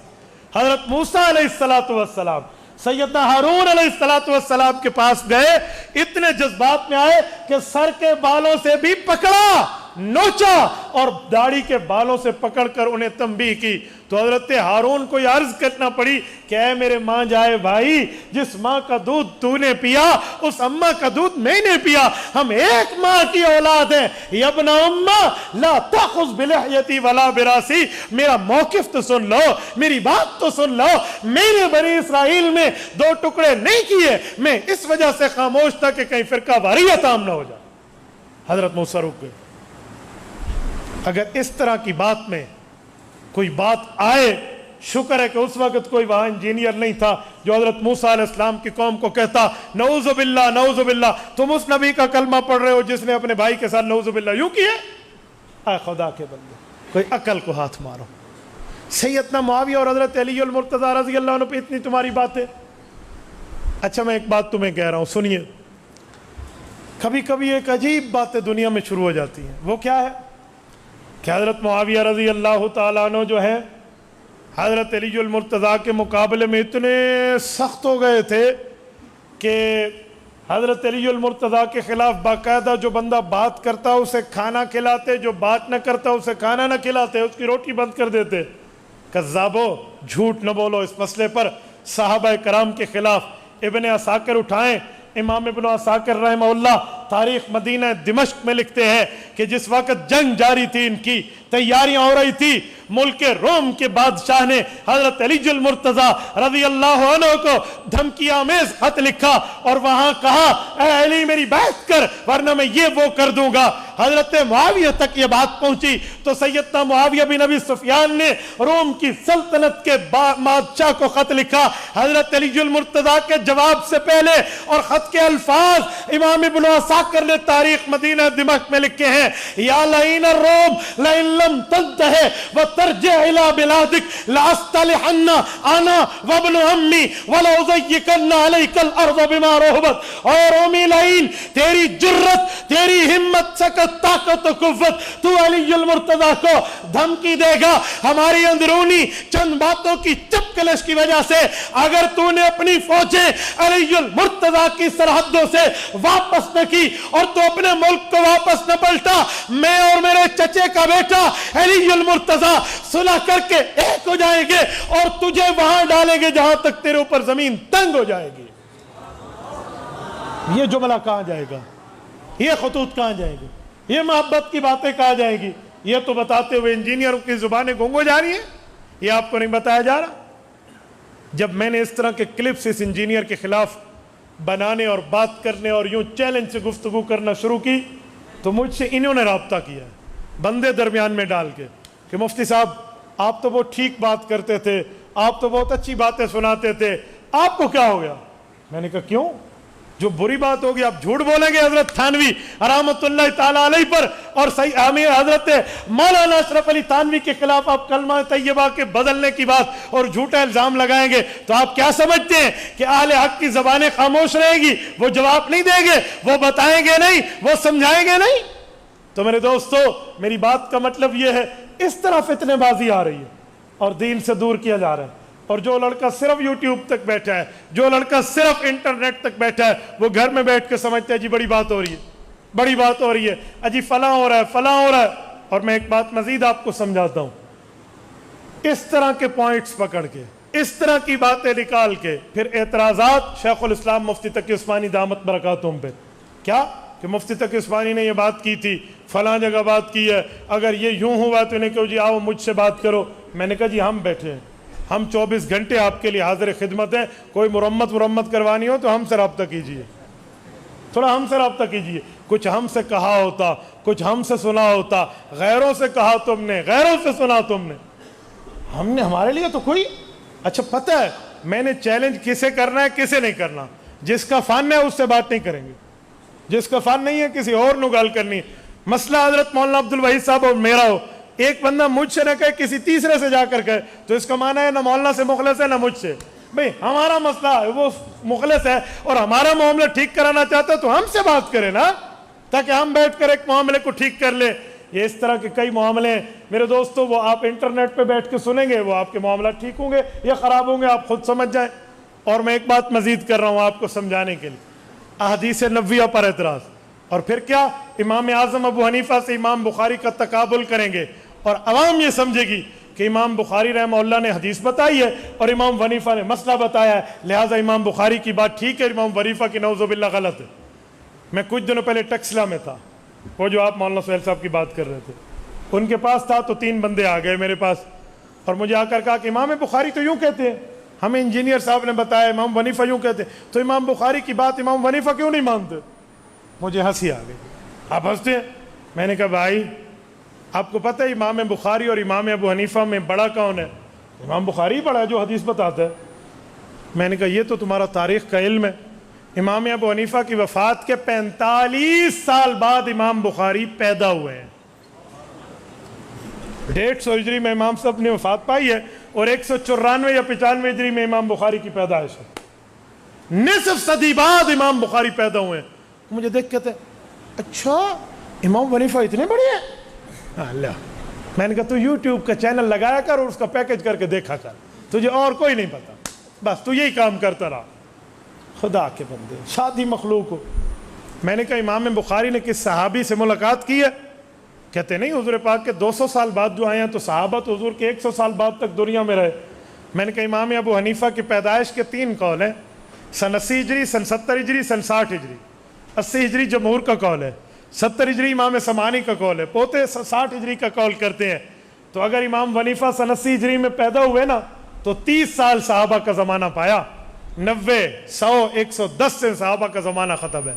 حضرت موسیٰ علیہ السلام سیدنا ہارون علیہ السلام کے پاس گئے، اتنے جذبات میں آئے کہ سر کے بالوں سے بھی پکڑا، نوچا اور داڑھی کے بالوں سے پکڑ کر انہیں تنبیہ کی، تو حضرت ہارون کو یہ عرض کرنا پڑی کہ اے میرے ماں جائے بھائی، جس ماں کا دودھ تو نے پیا اس اماں کا دودھ میں نے پیا، ہم ایک ماں کی اولاد ہیں، یا ابن امہ لا تأخذ بلحیتی ولا براسی، میرا موقف تو سن لو، میری بات تو سن لو، میں نے بنی اسرائیل میں 2 ٹکڑے نہیں کیے، میں اس وجہ سے خاموش تھا کہ کہیں فرقہ واریت عام نہ ہو جائے۔ حضرت موسیٰ رک گئے۔ اگر اس طرح کی بات میں کوئی بات آئے، شکر ہے کہ اس وقت کوئی وہاں انجینئر نہیں تھا جو حضرت موسیٰ علیہ السلام کی قوم کو کہتا نعوذ باللہ تم اس نبی کا کلمہ پڑھ رہے ہو جس نے اپنے بھائی کے ساتھ نعوذ باللہ یوں کیے۔ اے خدا کے بندے، کوئی عقل کو ہاتھ مارو۔ سیدنا معاویہ اور حضرت علی المرتضیٰ رضی اللہ عنہ پہ اتنی تمہاری بات ہے۔ اچھا میں ایک بات تمہیں کہہ رہا ہوں، سنیے، کبھی کبھی ایک عجیب باتیں دنیا میں شروع ہو جاتی ہیں. وہ کیا ہے کہ حضرت معاویہ رضی اللہ تعالیٰ عنہ جو ہے حضرت علی المرتضیٰ کے مقابلے میں اتنے سخت ہو گئے تھے کہ حضرت علی المرتضیٰ کے خلاف باقاعدہ جو بندہ بات کرتا اسے کھانا کھلاتے، جو بات نہ کرتا اسے کھانا نہ کھلاتے، اس کی روٹی بند کر دیتے. کذابو، جھوٹ نہ بولو. اس مسئلے پر صحابہ کرام کے خلاف ابن عساکر اٹھائیں. امام ابن عساکر رحمہ اللہ تاریخ مدینہ دمشق میں لکھتے ہیں کہ جس وقت جنگ جاری تھی، ان کی تیاریاں ہو رہی تھی، ملک روم کے بادشاہ نے حضرت علی المرتضیٰ رضی اللہ عنہ کو دھمکی آمیز خط لکھا اور وہاں کہا اے علی میری بیعت کر ورنہ میں یہ وہ کر دوں گا. حضرت معاویہ تک یہ بات پہنچی تو سیدنا معاویہ بن ابی سفیان نے روم کی سلطنت کے بادشاہ کو خط لکھا حضرت علی المرتضیٰ کے جواب سے پہلے، اور خط کے الفاظ امام ابن عساکر نے تاریخ مدینہ دمشق میں لکھے ہیں یا لعین الروم لئن لم تنتہ وترجع الى بلادک لاستلحن انا وابن عمی ولأضیقن علیک الارض بما رحبت. اور رومی لعین، تیری جرت، تیری ہمت، سکت، طاقت و قوت، تو علی المرتضیٰ کو دھمکی دے گا ہماری اندرونی چند باتوں کی چپکلش کی وجہ سے. اگر تو نے اپنی فوجیں علی المرتضیٰ کی سرحدوں سے واپس نہ کی اور تو اپنے ملک کو واپس نہ پلٹا، میں اور میرے چچے کا بیٹا علی المرتضیٰ صلح کر کے ایک ہو جائیں گے اور تجھے وہاں ڈالیں گے جہاں تک تیرے اوپر زمین تنگ ہو جائے گی. یہ جملہ کہاں جائے گا؟ یہ خطوط کہاں جائے گی؟ یہ محبت کی باتیں کہاں جائیں گی؟ یہ تو بتاتے ہوئے انجینئروں کی زبانیں گونگ ہو جا رہی ہیں. یہ آپ کو نہیں بتایا جا رہا؟ جب میں نے اس طرح کے کلپس اس انجینئر کے خلاف بنانے اور بات کرنے اور یوں چیلنج سے گفتگو کرنا شروع کی تو مجھ سے انہوں نے رابطہ کیا بندے درمیان میں ڈال کے کہ مفتی صاحب آپ تو بہت ٹھیک بات کرتے تھے، آپ تو بہت اچھی باتیں سناتے تھے، آپ کو کیا ہو گیا؟ میں نے کہا کیوں؟ جو بری بات ہوگی آپ جھوٹ بولیں گے حضرت تھانوی رحمۃ اللہ تعالیٰ علیہ پر اور حضرت مولانا اشرف علی تھانوی کے خلاف آپ کلمہ طیبہ کے بدلنے کی بات اور جھوٹا الزام لگائیں گے تو آپ کیا سمجھتے ہیں کہ اہل حق کی زبانیں خاموش رہے گی؟ وہ جواب نہیں دیں گے، وہ بتائیں گے نہیں، وہ سمجھائیں گے نہیں؟ تو میرے دوستو، میری بات کا مطلب یہ ہے اس طرح فتنے بازی آ رہی ہے اور دین سے دور کیا جا رہا ہے. اور جو لڑکا صرف یوٹیوب تک بیٹھا ہے، جو لڑکا صرف انٹرنیٹ تک بیٹھا ہے، وہ گھر میں بیٹھ کے سمجھتا ہے جی بڑی بات ہو رہی ہے، بڑی بات ہو رہی ہے، اجی فلاں ہو رہا ہے، فلاں ہو رہا ہے. اور میں ایک بات مزید آپ کو سمجھاتا ہوں، اس طرح کے پوائنٹس پکڑ کے، اس طرح کی باتیں نکال کے پھر اعتراضات شیخ الاسلام مفتی تقی عثمانی دامت برکاتہم پہ کیا کہ مفتی تقی عثمانی نے یہ بات کی تھی، فلاں جگہ بات کی ہے، اگر یہ یوں ہوا تو انہیں کہو جی آؤ مجھ سے بات کرو. میں نے کہا جی ہم بیٹھے ہیں، ہم 24 گھنٹے آپ کے لیے حاضر خدمت ہیں، کوئی مرمت کروانی ہو تو ہم سے رابطہ کیجئے، تھوڑا ہم سے رابطہ کیجئے. کچھ ہم سے کہا ہوتا، کچھ ہم سے سنا ہوتا، غیروں سے کہا تم نے، غیروں سے سنا تم نے، ہم نے ہمارے لیے تو کوئی اچھا پتہ ہے میں نے چیلنج کسے کرنا ہے کسے نہیں کرنا. جس کا فن ہے اس سے بات نہیں کریں گے، جس کا فن نہیں ہے کسی اور نو گال کرنی ہے. مسئلہ حضرت مولانا عبد الوحید صاحب اور میرا ہو، ایک بندہ مجھ سے نہ کہے کسی تیسرے سے جا کر کہے تو اس کا معنی ہے نہ مولانا سے مخلص ہے نہ مجھ سے. بھئی ہمارا مسئلہ ہے وہ مخلص ہے اور ہمارا معاملہ ٹھیک کرانا چاہتا ہے تو ہم سے بات کرے نا، تاکہ ہم بیٹھ کر ایک معاملے کو ٹھیک کر لیں. یہ اس طرح کے کئی معاملے ہیں میرے دوستو، وہ آپ انٹرنیٹ پہ بیٹھ کے سنیں گے، وہ آپ کے معاملات ٹھیک ہوں گے یا خراب ہوں گے آپ خود سمجھ جائیں. اور میں ایک بات مزید کر رہا ہوں آپ کو سمجھانے کے لیے، احادیث نبویہ پر اعتراض اور پھر کیا امام اعظم ابو حنیفہ سے امام بخاری کا تقابل کریں گے اور عوام یہ سمجھے گی کہ امام بخاری رحمہ اللہ نے حدیث بتائی ہے اور امام حنیفہ نے مسئلہ بتایا ہے، لہٰذا امام بخاری کی بات ٹھیک ہے، امام حنیفہ کی نعوذ باللہ غلط ہے. میں کچھ دنوں پہلے ٹیکسلا میں تھا، وہ جو آپ مولانا سہیل صاحب کی بات کر رہے تھے، ان کے پاس تھا تو 3 بندے آ گئے میرے پاس اور مجھے آ کر کہا کہ امام بخاری تو یوں کہتے ہیں، ہمیں انجینئر صاحب نے بتایا امام حنیفہ یوں کہتے ہیں، تو امام بخاری کی بات امام حنیفہ کیوں نہیں مانتے؟ مجھے ہنسی آ گئی. آپ ہنستے ہیں؟ میں نے کہا بھائی آپ کو پتہ ہے امام بخاری اور امام ابو حنیفہ میں بڑا کون ہے؟ امام بخاری بڑا ہے جو حدیث بتاتا ہے. میں نے کہا یہ تو تمہارا تاریخ کا علم ہے. امام ابو حنیفہ کی وفات کے 45 سال بعد امام بخاری پیدا ہوئے ہیں. 150 ہجری میں امام صاحب نے وفات پائی ہے اور 194 یا 95 ہجری میں امام بخاری کی پیدائش ہے. نصف صدی بعد امام بخاری پیدا ہوئے ہیں. مجھے دیکھ کہتے اچھا امام حنیفہ اتنے بڑے ہیں؟ اللہ، میں نے کہا تو یوٹیوب کا چینل لگایا کر اور اس کا پیکج کر کے دیکھا کر، تجھے اور کوئی نہیں پتا، بس تو یہی کام کرتا رہا۔ خدا کے بندے، شادی مخلوق ہو۔ میں نے کہا امام بخاری نے کس صحابی سے ملاقات کی ہے؟ کہتے نہیں حضور پاک کے 200 سال بعد جو آئے ہیں، تو صحابہ تو حضور کے 100 سال بعد تک دنیا میں رہے۔ میں نے کہا امام ابو حنیفہ کی پیدائش کے 3 قول ہیں، سن 80 ہجری، سن 70 ہجری، سن 60 ہجری۔ 80 ہجری جمہور کا قول ہے، 70 ہجری امام سمانی کا قول ہے، پوتے 60 ہجری کا قول کرتے ہیں۔ تو اگر امام حنیفہ سن 80 ہجری میں پیدا ہوئے نا تو 30 سال صحابہ کا زمانہ پایا، 90، 100، 110 سے صحابہ کا زمانہ ختم ہے۔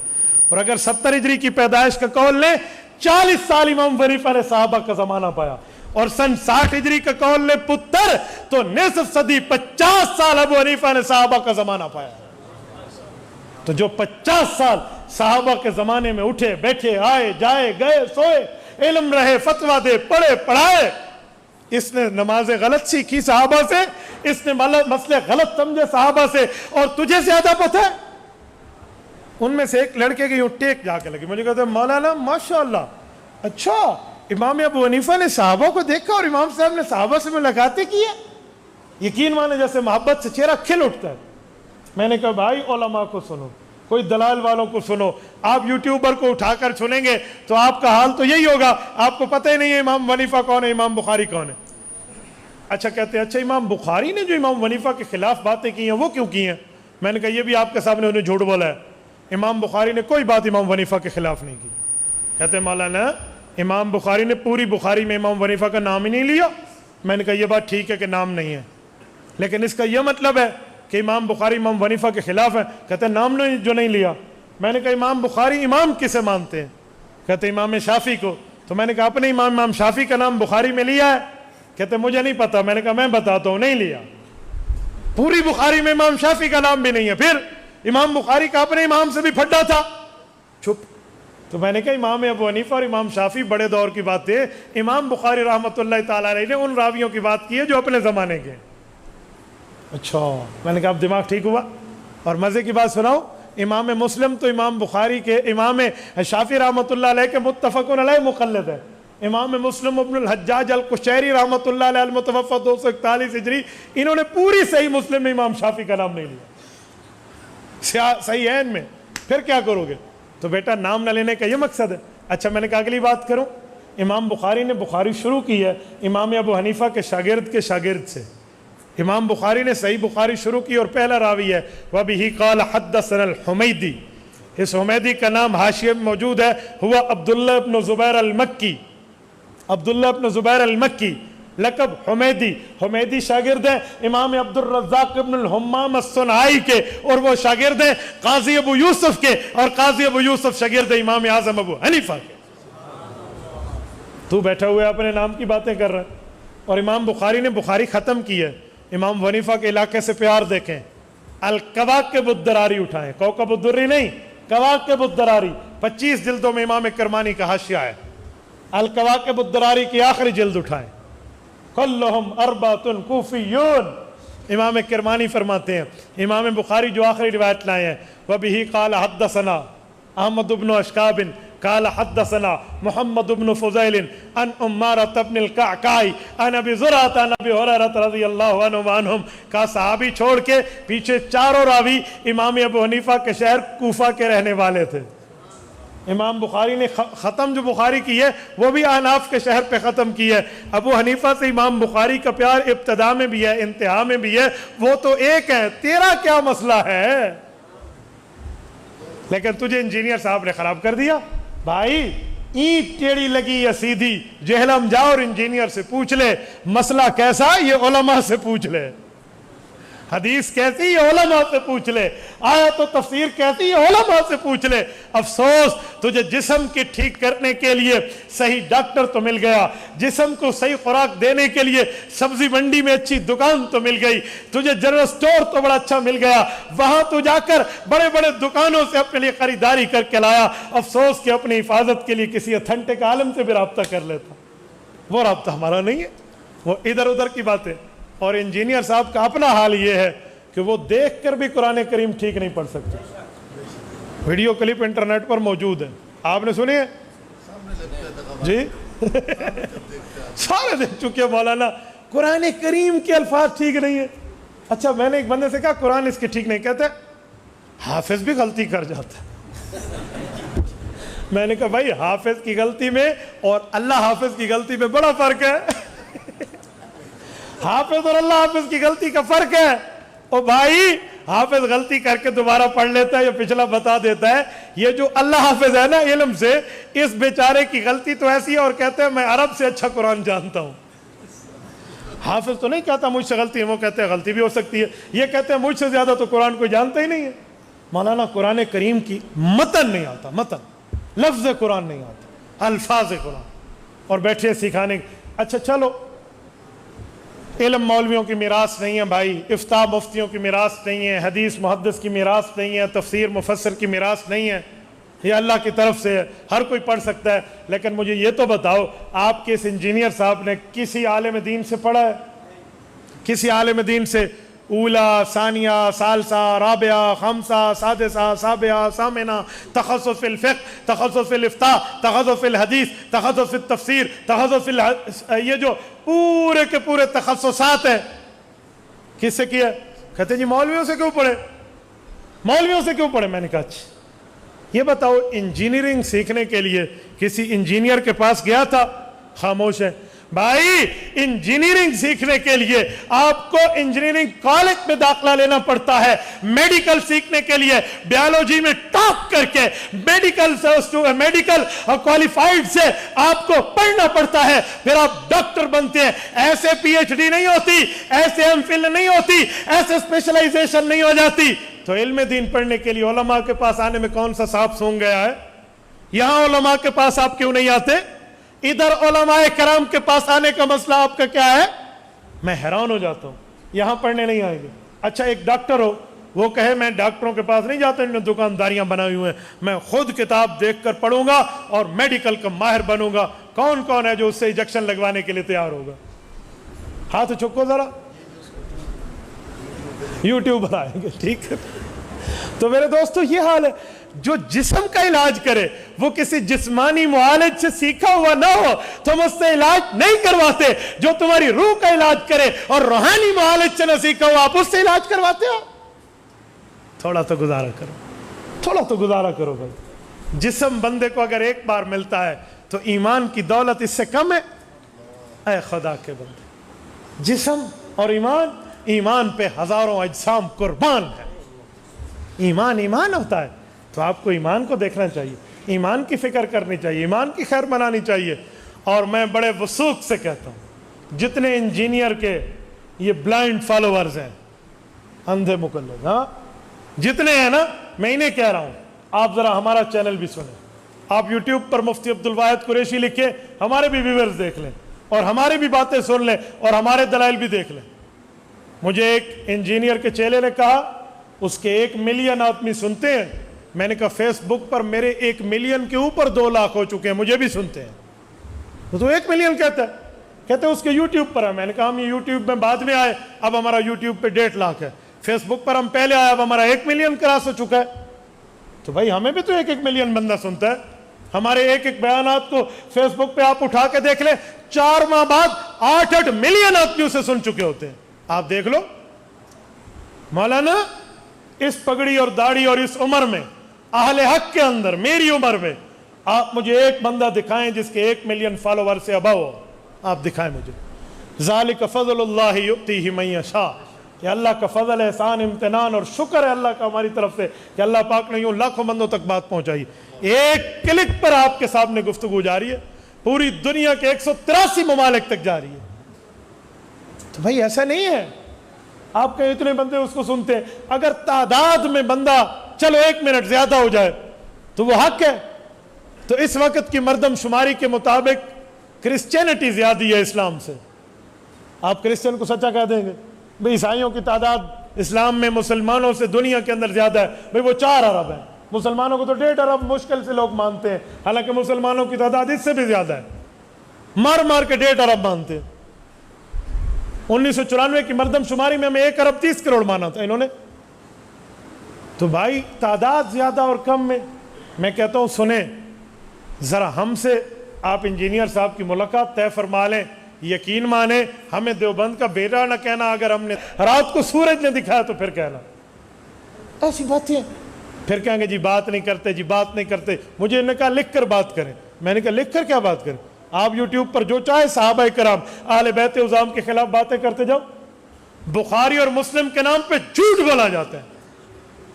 اور اگر 70 ہجری کی پیدائش کا قول لیں، 40 سال امام حنیفہ نے صحابہ کا زمانہ پایا، اور سن 60 ہجری کا قول لیں پتر تو نصف صدی 50 سال ابو حنیفہ نے صحابہ کا زمانہ پایا۔ تو جو 50 سال صحابہ کے زمانے میں اٹھے بیٹھے، آئے جائے، گئے سوئے، علم رہے، فتویٰ دے، پڑھے پڑھائے، اس نے نمازیں غلط سیکھی صحابہ سے، اس نے مسئلے غلط سمجھے صحابہ سے، اور تجھے زیادہ پتہ ہے؟ ان میں سے ایک لڑکے کی یوں ٹیک جا کے لگی، مجھے کہتے ہیں مولانا ماشاءاللہ، اچھا امام ابو حنیفہ نے صحابہ کو دیکھا اور امام صاحب نے صحابہ سے ملاقاتیں کی ہے؟ یقین مانے جیسے محبت سے چہرہ کھل اٹھتا ہے۔ میں نے کہا بھائی علماء کو سنو، کوئی دلائل والوں کو سنو، آپ یوٹیوبر کو اٹھا کر سنیں گے تو آپ کا حال تو یہی ہوگا، آپ کو پتہ ہی نہیں ہے امام حنیفہ کون ہے، امام بخاری کون ہے۔ اچھا کہتے ہیں اچھا امام بخاری نے جو امام حنیفہ کے خلاف باتیں کی ہیں وہ کیوں کی ہیں؟ میں نے کہا یہ بھی آپ کے سامنے انہیں جھوٹ بولا ہے، امام بخاری نے کوئی بات امام حنیفہ کے خلاف نہیں کی۔ کہتے ہیں مولانا امام بخاری نے پوری بخاری میں امام حنیفہ کا نام ہی نہیں لیا۔ میں نے کہا یہ بات ٹھیک ہے کہ نام نہیں ہے، لیکن اس کا یہ مطلب ہے کہ امام بخاری امام حنیفہ کے خلاف ہے؟ کہتے ہیں نام نے جو نہیں لیا۔ میں نے کہا امام بخاری امام کسے مانتے ہیں؟ کہتے ہیں امام شافعی کو۔ تو میں نے کہا اپنے امام شافعی کا نام بخاری میں لیا ہے؟ کہتے ہیں مجھے نہیں پتا۔ میں نے کہا میں بتاتا ہوں، نہیں لیا، پوری بخاری میں امام شافعی کا نام بھی نہیں ہے۔ پھر امام بخاری کا اپنے امام سے بھی پھڈا تھا، چپ۔ تو میں نے کہا امام ابو حنیفہ اور امام شافعی بڑے دور کی بات ہے، امام بخاری رحمۃ اللہ تعالیٰ علیہ نے ان راویوں کی بات کی ہے جو اپنے زمانے کے۔ اچھا میں نے کہا اب دماغ ٹھیک ہوا۔ اور مزے کی بات سناؤ، امام مسلم تو امام بخاری کے، امام شافعی رحمۃ اللہ علیہ کے متفق علیہ مقلد ہے۔ امام مسلم ابن الحجاج القشیری رحمۃ اللہ علیہ المتوفی 241 ہجری، انہوں نے پوری صحیح مسلم میں امام شافعی کا نام نہیں لیا، صحیح ہے ان میں۔ پھر کیا کرو گے؟ تو بیٹا نام نہ لینے کا یہ مقصد ہے۔ اچھا میں نے کہا اگلی بات کروں، امام بخاری نے بخاری شروع کی ہے امام ابو حنیفہ کے شاگرد سے۔ امام بخاری نے صحیح بخاری شروع کی اور پہلا راوی ہے وَبِهِ قَالَ حَدَّثَنَا الْحُمَيْدِي، اس حمیدی کا نام حاشیے میں موجود ہے، ہوا عبداللہ ابن زبیر المکی، عبداللہ ابن زبیر المکی، لقب حمیدی۔ حمیدی شاگرد ہیں امام عبد الرزاق ابن الحمام الصنعائی کے، اور وہ شاگرد ہیں قاضی ابو یوسف کے، اور قاضی ابو یوسف شاگرد ہیں امام اعظم ابو حنیفہ کے۔ تو بیٹھا ہوئے اپنے نام کی باتیں کر رہا ہے۔ اور امام بخاری نے بخاری ختم کی ہے، امام حنیفہ کے علاقے سے پیار دیکھیں، الکواکب الدراری اٹھائیں، کوکب الدری نہیں، کواکب الدراری، 25 جلدوں میں امام کرمانی کا حاشیہ ہے، الکواکب الدراری کی آخری جلد اٹھائیں، کلہم اربعۃ کوفیون۔ امام کرمانی فرماتے ہیں امام بخاری جو آخری روایت لائے ہیں، وبہ قال حدثنا احمد بن اشکاب قال حدثنا محمد بن فضیل عن عمارۃ بن القعقاع عن ابی زرعۃ عن ابی ہریرہ رضی اللہ عنہ وعنہم، کا صحابی چھوڑ کے پیچھے چاروں راوی امام ابو حنیفہ کے شہر کوفہ کے رہنے والے تھے۔ امام بخاری نے ختم جو بخاری کی ہے وہ بھی احناف کے شہر پہ ختم کی ہے۔ ابو حنیفہ سے امام بخاری کا پیار ابتدا میں بھی ہے، انتہا میں بھی ہے، وہ تو ایک ہے، تیرا کیا مسئلہ ہے؟ لیکن تجھے انجینئر صاحب نے خراب کر دیا۔ بھائی اینٹ ٹیڑھی لگی یا سیدھی، جہلم جا اور انجینئر سے پوچھ لے مسئلہ کیسا، یہ علماء سے پوچھ لے، حدیث کیسی یہ علماء سے پوچھ لے، آیت و تفسیر کیسی یہ علماء سے پوچھ لے۔ افسوس تجھے جسم کی ٹھیک کرنے کے لیے صحیح ڈاکٹر تو مل گیا، جسم کو صحیح خوراک دینے کے لیے سبزی منڈی میں اچھی دکان تو مل گئی، تجھے جنرل سٹور تو بڑا اچھا مل گیا، وہاں تو جا کر بڑے بڑے دکانوں سے اپنے لیے خریداری کر کے لایا۔ افسوس کہ اپنی حفاظت کے لیے کسی اتھنٹک عالم سے بھی رابطہ کر لیتا، وہ رابطہ ہمارا نہیں ہے، وہ ادھر ادھر کی باتیں۔ اور انجینئر صاحب کا اپنا حال یہ ہے کہ وہ دیکھ کر بھی قرآن کریم ٹھیک نہیں پڑھ سکتے، ویڈیو کلپ انٹرنیٹ پر موجود ہے، آپ نے سنی ہے جی؟ سارے دیکھ چکے مولانا قرآن کریم کے الفاظ ٹھیک نہیں ہے. اچھا میں نے ایک بندے سے کہا قرآن اس کے ٹھیک نہیں، کہتے حافظ بھی غلطی کر جاتا ہے. میں نے کہا بھائی حافظ کی غلطی میں اور اللہ حافظ کی غلطی میں بڑا فرق ہے. حافظ اور اللہ حافظ کی غلطی کا فرق ہے. اور بھائی حافظ غلطی کر کے دوبارہ پڑھ لیتا ہے یا پچھلا بتا دیتا ہے. یہ جو اللہ حافظ ہے نا علم سے، اس بیچارے کی غلطی تو ایسی ہے اور کہتے ہیں میں عرب سے اچھا قرآن جانتا ہوں. حافظ تو نہیں کہتا مجھ سے غلطی ہے، وہ کہتے ہیں غلطی بھی ہو سکتی ہے. یہ کہتے ہیں مجھ سے زیادہ تو قرآن کوئی جانتا ہی نہیں ہے. مولانا قرآن کریم کی متن نہیں آتا، متن لفظ قرآن نہیں آتا، الفاظ قرآن، اور بیٹھے سکھانے. اچھا چلو، علم مولویوں کی میراث نہیں ہے بھائی، افتاء مفتیوں کی میراث نہیں ہے، حدیث محدث کی میراث نہیں ہے، تفسیر مفسر کی میراث نہیں ہے، یہ اللہ کی طرف سے ہے، ہر کوئی پڑھ سکتا ہے. لیکن مجھے یہ تو بتاؤ آپ کے اس انجینئر صاحب نے کسی عالم دین سے پڑھا ہے؟ کسی عالم دین سے اولا، ثانیہ، ثالثہ، رابعہ، خامسہ، سادسہ، سابعہ، ثامنہ، تخصص فی الفقہ، تخصص فی الافتاء، تخصص فی الحدیث، تخصص فی التفسیر، تخصص فی یہ جو پورے کے پورے تخصصات ہیں، کس سے کیا؟ کہتے جی مولویوں سے کیوں پڑھے؟ مولویوں سے کیوں پڑھے؟ میں نے کہا اچھا یہ بتاؤ انجینئرنگ سیکھنے کے لیے کسی انجینئر کے پاس گیا تھا؟ خاموش ہے. بھائی انجینئرنگ سیکھنے کے لیے آپ کو انجینئرنگ کالج میں داخلہ لینا پڑتا ہے. میڈیکل سیکھنے کے لیے بیالوجی میں ٹاپ کر کے میڈیکل کوالیفائیڈ سے آپ کو پڑھنا پڑتا ہے، پھر آپ ڈاکٹر بنتے ہیں. ایسے پی ایچ ڈی نہیں ہوتی، ایسے ایم فل نہیں ہوتی، ایسے اسپیشلائزیشن نہیں ہو جاتی. تو علم دین پڑھنے کے لیے علماء کے پاس آنے میں کون سا سانپ سونگ گیا ہے؟ یہاں علماء کے پاس آپ کیوں نہیں آتے؟ ادھر علماء کرام کے پاس آنے کا مسئلہ آپ کا کیا ہے؟ میں حیران ہو جاتا ہوں. یہاں پڑھنے نہیں آئیں گے. اچھا ایک ڈاکٹر ہو، وہ کہے میں ڈاکٹروں کے پاس نہیں جاتا، انہوں نے دکانداریاں بنائی ہوئے ہیں، میں خود کتاب دیکھ کر پڑھوں گا اور میڈیکل کا ماہر بنوں گا. کون کون ہے جو اس سے انجیکشن لگوانے کے لیے تیار ہوگا؟ ہاتھ چکو ذرا. یوٹیوبر آئیں گے، ٹھیک ہے. تو میرے دوستو یہ حال ہے. جو جسم کا علاج کرے وہ کسی جسمانی معالج سے سیکھا ہوا نہ ہو تم اس سے علاج نہیں کرواتے. جو تمہاری روح کا علاج کرے اور روحانی معالج سے نہ سیکھا ہو آپ اس سے علاج کرواتے ہو. تھوڑا تو گزارا کرو، تھوڑا تو گزارا کرو بھائی. جسم بندے کو اگر ایک بار ملتا ہے تو ایمان کی دولت اس سے کم ہے؟ اے خدا کے بندے، جسم اور ایمان پہ ہزاروں اجسام قربان ہے. ایمان ہوتا ہے تو آپ کو ایمان کو دیکھنا چاہیے، ایمان کی فکر کرنی چاہیے، ایمان کی خیر منانی چاہیے. اور میں بڑے وثوق سے کہتا ہوں جتنے انجینئر کے یہ بلائنڈ فالوورز ہیں، اندھے مقلد، ہاں جتنے ہیں نا، میں انہیں کہہ رہا ہوں آپ ذرا ہمارا چینل بھی سنیں. آپ یوٹیوب پر مفتی عبدالواحد قریشی لکھیں، ہمارے بھی ویورز دیکھ لیں اور ہماری بھی باتیں سن لیں اور ہمارے دلائل بھی دیکھ لیں. مجھے ایک انجینئر کے چیلے نے کہا اس کے 1 ملین آدمی سنتے ہیں. میں نے کہا فیس بک پر میرے 1 ملین کے اوپر 2 لاکھ ہو چکے ہیں، مجھے بھی سنتے ہیں. تو 1 ملین کہتا ہے، کہتے ہیں اس کے یوٹیوب پر ہے. میں نے کہا ہم یہ یوٹیوب میں بعد میں آئے، اب ہمارا یوٹیوب پہ 1.5 لاکھ ہے. فیس بک پر ہم پہلے آئے، اب ہمارا 1 ملین کراس ہو چکا ہے. تو بھائی ہمیں بھی تو 1 ملین بندہ سنتا ہے. ہمارے ایک بیانات کو فیس بک پہ آپ اٹھا کے دیکھ لیں، 4 ماہ بعد 8 ملین آدمی اسے سن چکے ہوتے ہیں. آپ دیکھ لو مولانا، اس پگڑی اور داڑھی اور اس عمر میں، اہل حق کے اندر، میری عمر میں، آپ مجھے ایک بندہ دکھائیں جس کے 1 ملین فالوور سے ابو ہو. آپ دکھائیں مجھے. ذالک فضل اللہ یؤتیہ من یشاء. یہ اللہ کا فضل، احسان، امتنان اور شکر ہے اللہ کا ہماری طرف سے کہ اللہ پاک نے یوں لاکھوں بندوں تک بات پہنچائی. ایک کلک پر آپ کے سامنے گفتگو جاری ہے، پوری دنیا کے 183 ممالک تک جاری ہے. تو بھائی ایسا نہیں ہے آپ کے اتنے بندے اس کو سنتے ہیں. اگر تعداد میں بندہ چلو 1 منٹ زیادہ ہو جائے تو وہ حق ہے. تو اس وقت کی مردم شماری کے مطابق کرسچینٹی زیادہ ہے اسلام سے. آپ کرسچن کو سچا کہہ دیں گے بھئی عیسائیوں کی تعداد اسلام میں مسلمانوں سے دنیا کے اندر زیادہ ہے. بھئی وہ 4 ارب ہیں، مسلمانوں کو تو 1.5 ارب مشکل سے لوگ مانتے ہیں، حالانکہ مسلمانوں کی تعداد اس سے بھی زیادہ ہے. مار مار کے 1.5 ارب مانتے ہیں. 1994 کی مردم شماری میں ہمیں 1 ارب 30 کروڑ مانا تھا انہوں نے. تو بھائی تعداد زیادہ اور کم میں کہتا ہوں سنیں، ذرا ہم سے آپ انجینئر صاحب کی ملاقات طے فرما لیں, یقین مانیں ہمیں دیوبند کا بیٹا نہ کہنا, اگر ہم نے رات کو سورج نے دکھایا تو پھر کہنا. ایسی باتیں پھر کہیں گے جی بات نہیں کرتے, جی بات نہیں کرتے. مجھے انہوں نے کہا لکھ کر بات کریں. میں نے کہا لکھ کر کیا بات کریں؟ آپ یوٹیوب پر جو چاہے صحابہ کرام اہل بیت عظام کے خلاف باتیں کرتے جاؤ. بخاری اور مسلم کے نام پہ جھوٹ بولا جاتا ہے.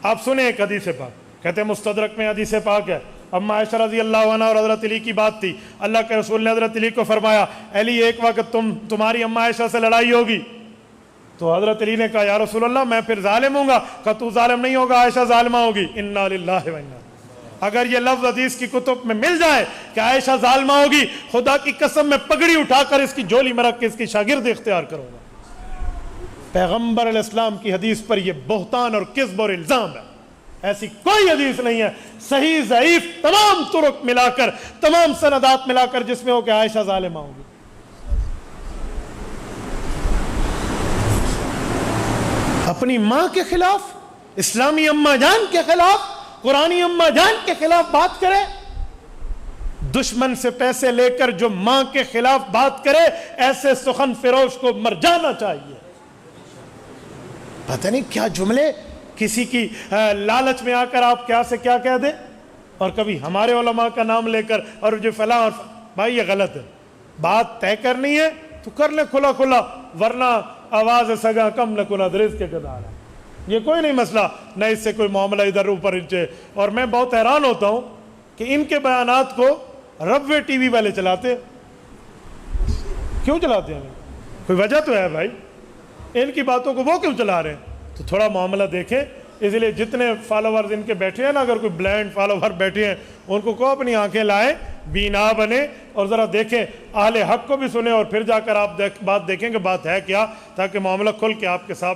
آپ سنیں ایک حدیث پاک, کہتے ہیں مستدرک میں حدیث پاک ہے, اما عائشہ رضی اللہ عنہ اور حضرت علی کی بات تھی. اللہ کے رسول نے حضرت علی کو فرمایا, علی ایک وقت تمہاری اما عائشہ سے لڑائی ہوگی. تو حضرت علی نے کہا یا رسول اللہ میں پھر ظالم ہوں گا. کہا تو ظالم نہیں ہوگا, عائشہ ظالمہ ہوگی. انا للہ و انا. اگر یہ لفظ حدیث کی کتب میں مل جائے کہ عائشہ ظالمہ ہوگی, خدا کی قسم میں پگڑی اٹھا کر اس کی جولی میں رکھ کے اس کی شاگرد اختیار کروں گا. پیغمبر علیہ السلام کی حدیث پر یہ بہتان اور کذب اور الزام ہے. ایسی کوئی حدیث نہیں ہے صحیح ضعیف تمام طرق ملا کر, تمام سندات ملا کر جس میں ہو کہ عائشہ ظالمہ ہوگی. اپنی ماں کے خلاف, اسلامی اماں جان کے خلاف, قرآنی اماں جان کے خلاف بات کرے. دشمن سے پیسے لے کر جو ماں کے خلاف بات کرے, ایسے سخن فروش کو مر جانا چاہیے. پتہ نہیں کیا جملے کسی کی لالچ میں آ کر آپ کیا سے کیا کہہ دیں, اور کبھی ہمارے علماء کا نام لے کر اور جو فلاں اور بھائی یہ غلط ہے. بات طے کرنی ہے تو کر لے کھلا کھلا, ورنہ آواز سگا کم نہ کنا درز کے گدار ہے. یہ کوئی نہیں مسئلہ, نہ اس سے کوئی معاملہ ادھر اوپر نیچے. اور میں بہت حیران ہوتا ہوں کہ ان کے بیانات کو ربوے ٹی وی والے چلاتے. کیوں چلاتے ہیں؟ کوئی وجہ تو ہے بھائی, ان کی باتوں کو وہ کیوں چلا رہے ہیں؟ تو تھوڑا معاملہ دیکھیں. اس لیے جتنے فالوورز ان کے بیٹھے ہیں نا, اگر کوئی بلائنڈ فالوور بیٹھے ہیں ان کو اپنی آنکھیں لائیں, بینا بنے اور ذرا دیکھیں, اہل حق کو بھی سنیں, اور پھر جا کر آپ بات دیکھیں کہ بات ہے کیا, تاکہ معاملہ کھل کے آپ کے سامنے